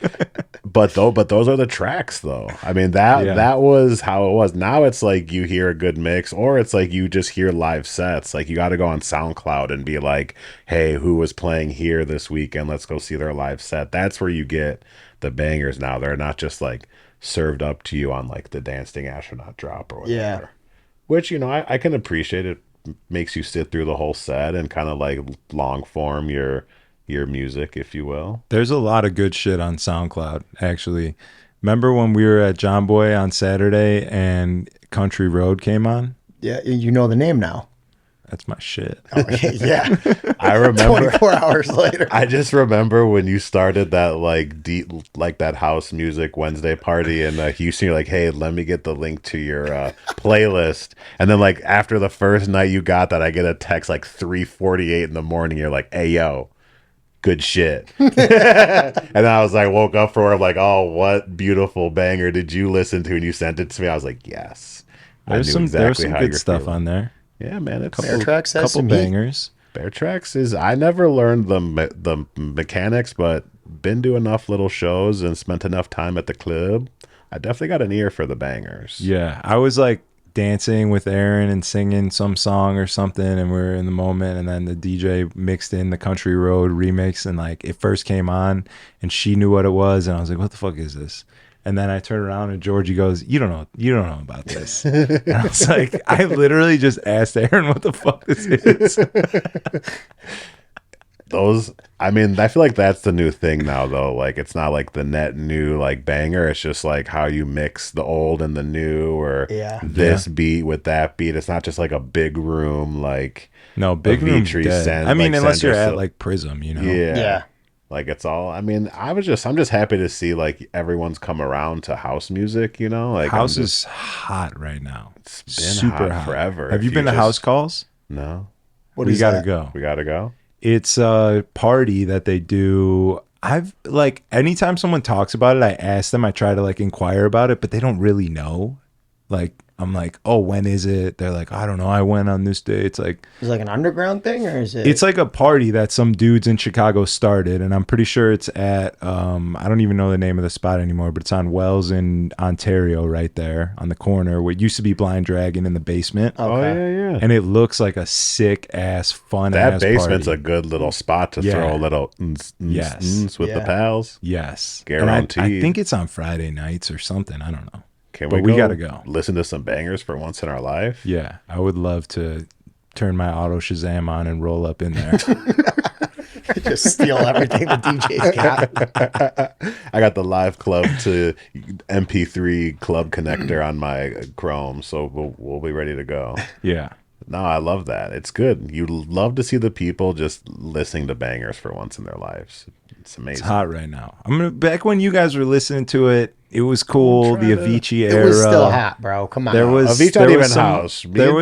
But those are the tracks though. I mean that was how it was. Now it's like you hear a good mix, or it's like you just hear live sets. Like you got to go on SoundCloud and be like, hey, who was playing here this weekend? Let's go see their live set. That's where you get the bangers now. They're not just like served up to you on like the Dancing Astronaut drop or whatever. Yeah. Which, I can appreciate. It makes you sit through the whole set and kind of like long form your music, if you will. There's a lot of good shit on SoundCloud, actually. Remember when we were at John Boy on Saturday and Country Road came on? Yeah, you know the name now. That's my shit. Yeah. I remember 24 hours later. I just remember when you started that like that house music Wednesday party in Houston. You're like, hey, let me get the link to your playlist. And then like after the first night you got that, I get a text like 3:48 in the morning. You're like, hey yo, good shit. And then I was like, woke up for it. I'm like, oh, what beautiful banger did you listen to? And you sent it to me. I was like, yes. There's some good stuff on there. Yeah, man. It's Bear Tracks has Couple some heat. bangers. Bear Tracks is. I never learned the mechanics, but been to enough little shows and spent enough time at the club. I definitely got an ear for the bangers. Yeah, I was like dancing with Aaron and singing some song or something, and we were in the moment, and then the DJ mixed in the Country Road remix, and like it first came on, and she knew what it was, and I was like, "What the fuck is this?" And then I turned around and Georgie goes, you don't know about this. And I was like, I literally just asked Aaron what the fuck this is. I mean, I feel like that's the new thing now, though. Like, it's not like the net new like banger. It's just like how you mix the old and the new, or this beat with that beat. It's not just like a big room like no big room. I mean, like unless you're at like Prism, you know. Yeah. Like it's all. I mean, I'm just happy to see like everyone's come around to house music. You know, like house is hot right now. It's been super hot forever. Have you been to House Calls? No. We gotta go. We gotta go. It's a party that they do. I've like anytime someone talks about it, I ask them. I try to like inquire about it, but they don't really know. Like I'm like, oh, when is it? They're like, I don't know. I went on this day. It's like an underground thing, or is it? It's like a party that some dudes in Chicago started, and I'm pretty sure it's at I don't even know the name of the spot anymore, but it's on Wells in Ontario, right there on the corner where it used to be Blind Dragon in the basement. Okay. Oh yeah. And it looks like a sick ass fun. That ass basement's party. a good little spot to throw a little with the pals. Yes, guaranteed. And I think it's on Friday nights or something. I don't know. We gotta go listen to some bangers for once in our life. Yeah, I would love to turn my auto Shazam on and roll up in there. Just steal everything the DJ's got. I got the Live Club to MP3 club connector on my Chrome, so we'll be ready to go. Yeah. No, I love that. It's good. You love to see the people just listening to bangers for once in their lives. It's amazing. It's hot right now. Back when you guys were listening to it, it was cool. The Avicii era. It was still hot, bro. Come on. There was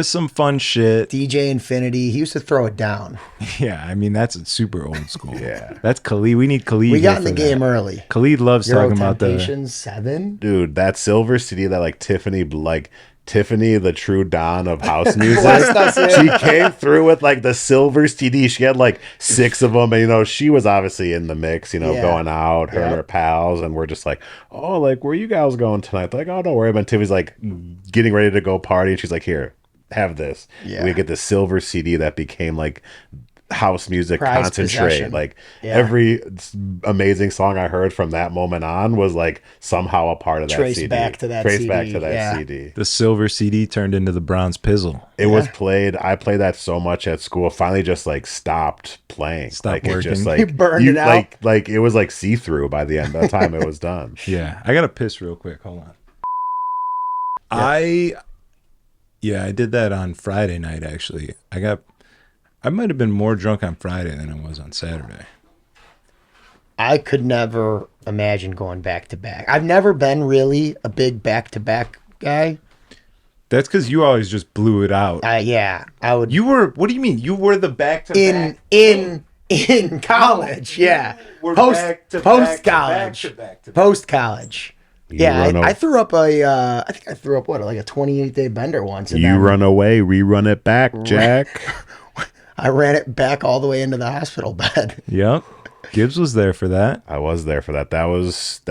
some fun shit. DJ Infinity. He used to throw it down. Yeah, I mean that's super old school. Yeah, that's Khalid. We need Khalid. We got in the game early. Khalid loves talking about the 7. Dude, that silver CD that like Tiffany the true Don of house music. She came through with like the silver CD. She had like 6 of them, and you know she was obviously in the mix. You know, going out, her and her pals, and we're just like, oh, like where you guys going tonight? They're like, oh, don't worry about it. Tiffany's like getting ready to go party, and she's like, here, have this. Yeah. We get the silver CD that became like house music concentrate. Like every amazing song I heard from that moment on was like somehow a part of that CD. Traced back to that CD. The silver CD turned into the bronze pizzle. It was played. I played that so much at school. Finally, just like stopped playing. Stopped like, working. It just like you burned it out. Like it was like see through by the end of the time it was done. Yeah, I gotta piss real quick. Hold on. I did that on Friday night. Actually, I might have been more drunk on Friday than I was on Saturday. I could never imagine going back to back. I've never been really a big back to back guy. That's because you always just blew it out. Yeah, I would. You were. What do you mean? You were the back to back in college? Yeah, post college. Yeah, I threw up I think I threw up like a 28-day bender once. You run away, rerun it back, Jack. I ran it back all the way into the hospital bed. Yep. Gibbs was there for that. I was there for that. That was.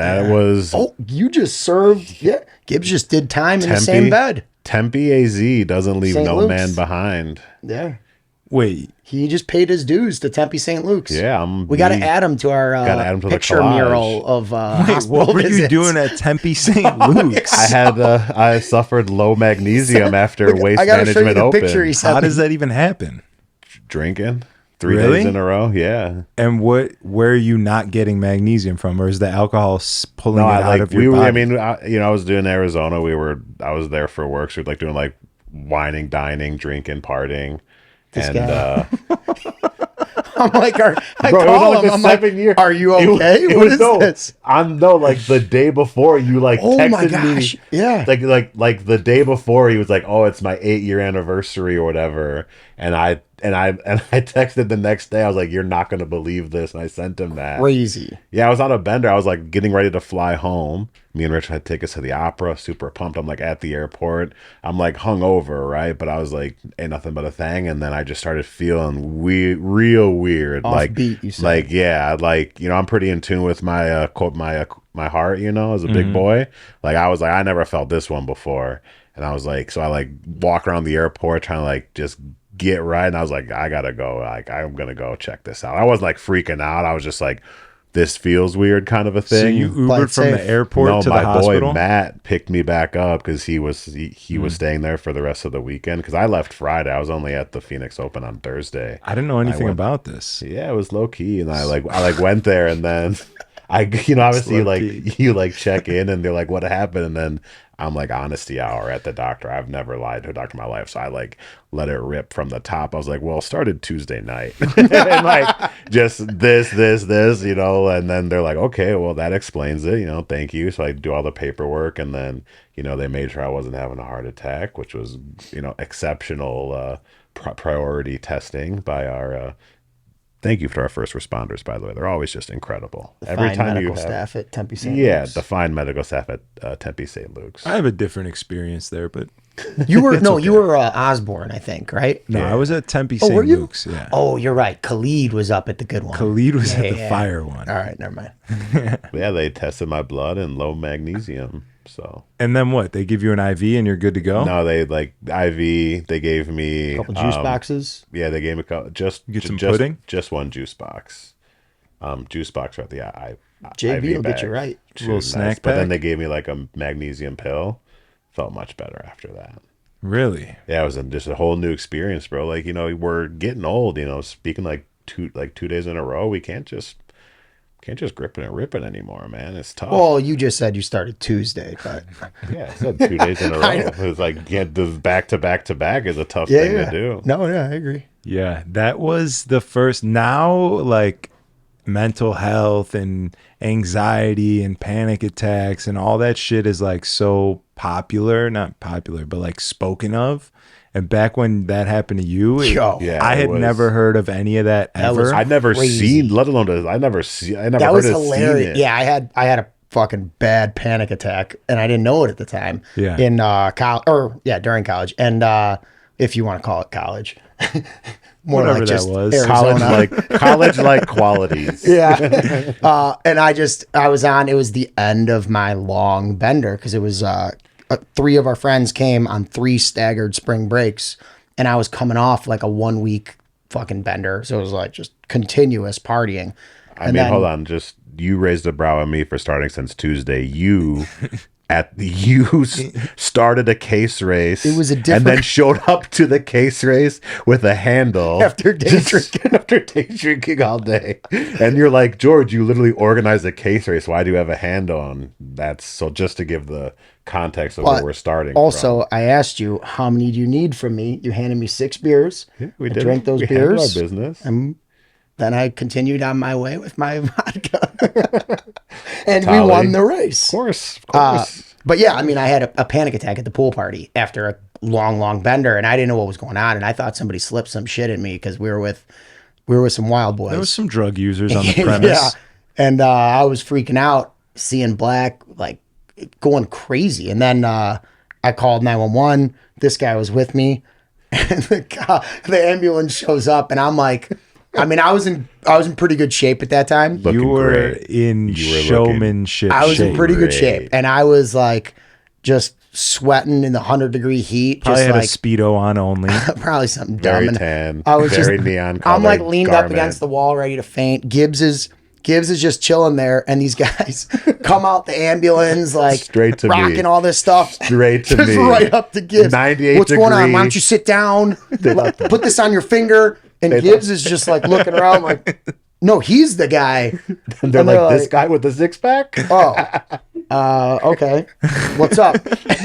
Oh, you just served. Yeah. Gibbs just did time in the same bed. Tempe AZ doesn't leave St. no Luke's. man behind. Yeah. Wait. He just paid his dues to Tempe St. Luke's. Yeah. We got to add him to our picture mural of what were you doing at Tempe St. Luke's? I suffered low magnesium after waste management open. How does that even happen? Drinking 3 days in a row. Yeah. And where are you not getting magnesium from, or is the alcohol pulling it out of your body? I mean, I was doing Arizona. I was there for work. So we were like doing like whining, dining, drinking, partying. This And guy. I'm like, I bro, it was call like him. the I'm like, 7 year. are you okay? It What was is no, this? I'm no, like the day before you like Oh texted my gosh. me. Yeah. Like the day before he was like, oh, it's my 8-year anniversary or whatever. And I texted the next day. I was like, you're not gonna believe this. And I sent him that. Crazy. Yeah, I was on a bender. I was like getting ready to fly home. Me and Rich had tickets to the opera, super pumped. I'm like at the airport. I'm like hungover, right? But I was like, ain't nothing but a thing. And then I just started feeling real weird. Like, Offbeat, you said. like, yeah, like, I'm pretty in tune with my, my heart, as a big boy. Like, I was like, I never felt this one before. And I was like, so I like walk around the airport trying to like just get right. And I was like, I gotta go. Like, I'm gonna go check this out. I wasn't like freaking out. I was just like, this feels weird kind of a thing. So you Play Ubered it from the safe. airport No, to the my hospital? boy Matt picked me back up because he was staying there for the rest of the weekend. Because I left Friday. I was only at the Phoenix Open on Thursday. I didn't know anything went- about this. Yeah, it was low key, and I went there, and then obviously low like key. you like check in, and they're like, what happened, and then I'm like honesty hour at the doctor. I've never lied to a doctor in my life, so I like let it rip from the top. I was like, well, it started Tuesday night, and like just this, and then they're like, okay, well that explains it, thank you. So I do all the paperwork, and then they made sure I wasn't having a heart attack, which was exceptional priority testing by our. Thank you to our first responders, by the way. They're always just incredible. Fine medical staff at Tempe St. Yeah, Luke's. the fine medical staff at Tempe St. Luke's. I have a different experience there, but You were you were Osborne, I think, right? no, I was at Tempe Oh, were St. you? Luke's. Yeah. Oh, you're right. Khalid was up at the good one. Khalid was at the Yeah. fire one. All right, never mind. Yeah, they tested my blood and low magnesium. So And then what? They give you an IV and you're good to go? no, they like IV. They gave me A couple juice boxes. Yeah, they gave me just You get some just, pudding? just one juice box. Juice box right the JB IV will get you bag. right. A little snack But then pack? they gave me like a magnesium pill. Felt much better after that. Really? Yeah, it was just a whole new experience, bro. Like, we're getting old, speaking like 2 days in a row, we can't just gripping and ripping anymore, man. It's tough. Well, you just said you started Tuesday, but Yeah, I said 2 days in a row. It was like the back to back to back is a tough thing to do. No, yeah, I agree. Yeah, that was the first. Now, like mental health and anxiety and panic attacks and all that shit is like so popular, not popular, but like spoken of. And back when that happened to you, Yo. Yeah, I it had was- never heard of any of that That was ever. I'd never Crazy. seen, let alone I never That heard was of hilarious. seen it. Yeah, I had a fucking bad panic attack, and I didn't know it at the time. Yeah. In college, during college, and if you want to call it college, more Whatever like that just was. Arizona. College like qualities. Yeah. And it was the end of my long bender because it was 3 of our friends came on 3 staggered spring breaks, and I was coming off like a 1 week fucking bender. So it was like just continuous partying. I mean, hold on. Just you raised a brow at me for starting since Tuesday. You started a case race. It was a and different- then showed up to the case race with a handle After day drinking. after day drinking all day. And you're like, George, you literally organized a case race. Why do you have a handle on that? So just to give the context of where we're starting. Also, I asked you, how many do you need from me? You handed me 6 beers. we I drank those we handled beers. our business. Then I continued on my way with my vodka. And we Tally. won the race. Of course. But yeah, I mean, I had a panic attack at the pool party after a long bender, and I didn't know what was going on, and I thought somebody slipped some shit in me because we were with some wild boys. There was some drug users on the premise. Yeah, and I was freaking out, seeing black, like going crazy, and then I called 911. This guy was with me, and the ambulance shows up, and I'm like. I mean, I was in pretty good shape at that time. Looking You were great. in You were showmanship I was in shape. pretty good Great. shape, and I was like just sweating in the 100-degree heat, Probably just had like a Speedo on only. probably something dumb. Very And tan. I was very just neon I'm like colored leaned garment. up against the wall, ready to faint. Gibbs is just chilling there, and these guys come out the ambulance like Straight to me. rocking all this stuff. Straight to just me. right up to Gibbs. 98 What's going on? Why degree. don't you sit down? Put this on your finger. And Gibbs is just like looking around like, No, he's the guy. And they're like, this guy with the six pack. Okay. What's up?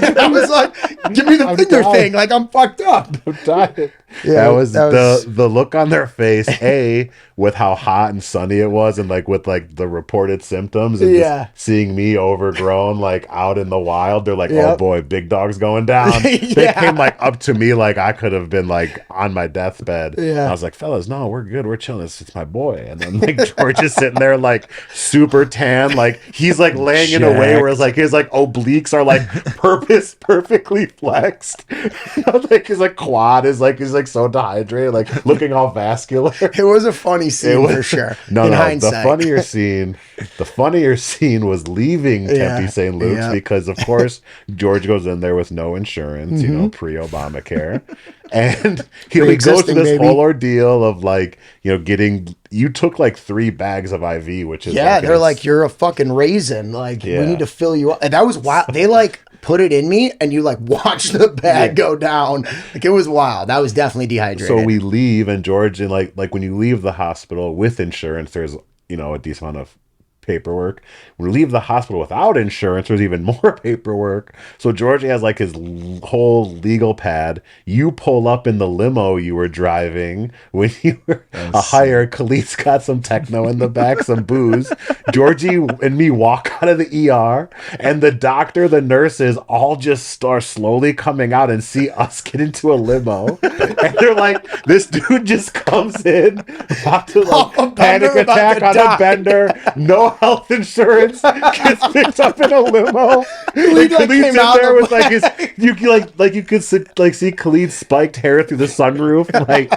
And I was like, give me the finger thing. Like, I'm fucked up. I'm dying. Yeah, that was the look on their face, with how hot and sunny it was, and like with like the reported symptoms, and just seeing me overgrown, like out in the wild. They're like, oh boy, big dog's going down. They came like up to me like I could have been like on my deathbed. I was like, fellas, no, we're good, we're chilling. It's my boy. And then like George is sitting there like super tan, like he's like laying in a way where it's like his like obliques are like perfectly flexed. Like his like quad is like, he's like so dehydrated, like looking all vascular. It was a funny scene for sure. No, hindsight. The funnier scene was leaving Tempe St. Luke's because of course George goes in there with no insurance, you know, pre-Obamacare. And he goes through this whole ordeal of like, you know, you took like 3 bags of IV, which is they're like, you're a fucking raisin. Like, we need to fill you up. And that was wild. They like put it in me and you like watch the bag go down. Like, it was wild. I was definitely dehydrated. So we leave, and George, and like when you leave the hospital with insurance, there's, you know, a decent amount of paperwork. When we leave the hospital without insurance, there's even more paperwork. So Georgie has like his whole legal pad. You pull up in the limo you were driving when you were a hire. Khalid's got some techno in the back, some booze. Georgie and me walk out of the ER, and the doctor, the nurses all just start slowly coming out and see us get into a limo. And they're like, this dude just comes in about to like panic attack on a bender, no health insurance, gets picked up in a limo. Khalid like came out there with like his, you could see Khalid's spiked hair through the sunroof, like.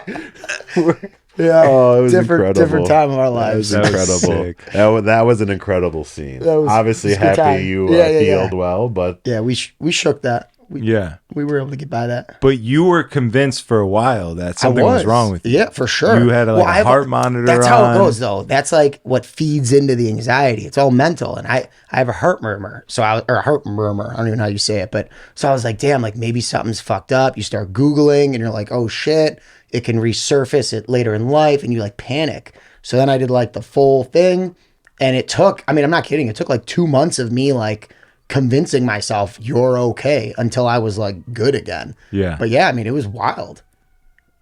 Oh, it was different time of our lives. That was incredible. That was an incredible scene. Obviously happy you healed well, but we shook that. We were able to get by that. But you were convinced for a while that something was wrong with you. Yeah, for sure. You had like a heart monitor. That's how it goes, though. That's like what feeds into the anxiety. It's all mental, and I have a heart murmur. I don't even know how you say it, but so I was like, damn, like maybe something's fucked up. You start Googling, and you're like, oh shit, it can resurface it later in life, and you like panic. So then I did like the full thing, and it took. I mean, I'm not kidding. It took like 2 months of me like convincing myself you're okay until I was like good again. Yeah. But yeah, I mean, it was wild.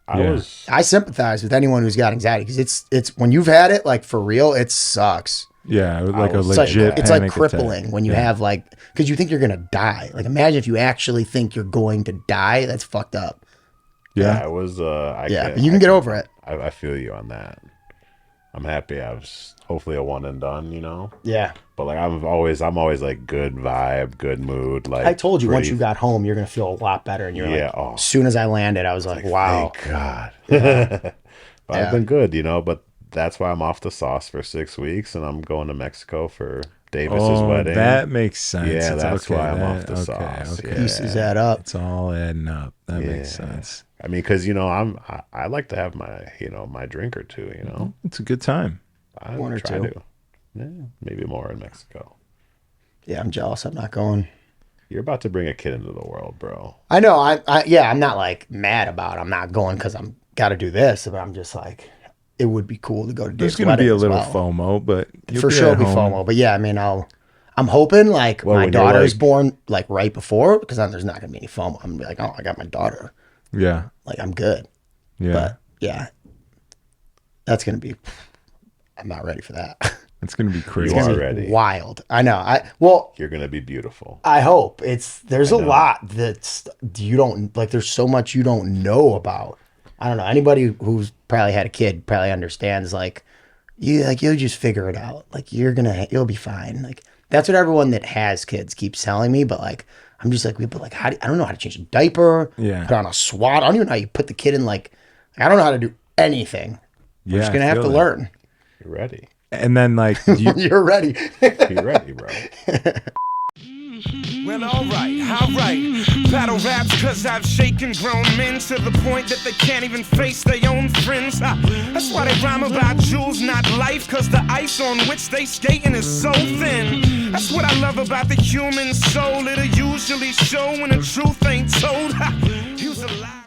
I sympathize with anyone who's got anxiety because it's when you've had it, like for real, it sucks. Yeah, like a legit. It's like crippling when you have like, because you think you're gonna die. Like imagine if you actually think you're going to die. That's fucked up. Yeah, it was. But you can get over it. I feel you on that. I'm happy. I was hopefully a one and done, you know. Yeah. But like I'm always like good vibe, good mood. Like I told you, once you got home, you're gonna feel a lot better. And you're like, as soon as I landed, I was like, wow, thank God. But I've been good, you know. But that's why I'm off the sauce for 6 weeks, and I'm going to Mexico for Davis's wedding. That makes sense. Yeah, that's why I'm off the sauce. Okay. Pieces add up. It's all adding up. That makes sense. I mean, because you know, I like to have my my drink or two. You know, it's a good time. I want to try to. Yeah, maybe more in Mexico. Yeah, I'm jealous. I'm not going. You're about to bring a kid into the world, bro. I know. I'm not like mad about it. I'm not going because I'm got to do this, but I'm just like, it would be cool to go to Dave's wedding. There's going to be a little FOMO, but for sure be FOMO. But yeah, I mean, I'm hoping like my daughter's born like right before, because then there's not going to be any FOMO. I'm going to be like, oh, I got my daughter. Yeah. Like I'm good. Yeah. But yeah, that's going to be, I'm not ready for that. It's going to be crazy. You are ready. Wild. I know. You're going to be beautiful. I hope. There's a lot that's you don't like. There's so much you don't know about. I don't know. Anybody who's probably had a kid probably understands. Like you'll just figure it out. Like you'll be fine. Like that's what everyone that has kids keeps telling me. But like I'm just like, but like I don't know how to change a diaper. Yeah. Put on a swat. I don't even know how you put the kid in. Like I don't know how to do anything. I'm just gonna have to learn. You're ready. And then like you're ready. You're ready, bro. Well, alright. Battle raps cause I've shaken grown men to the point that they can't even face their own friends. That's why they rhyme about jewels, not life, cause the ice on which they skating is so thin. That's what I love about the human soul. It'll usually show when the truth ain't told. Use a lie.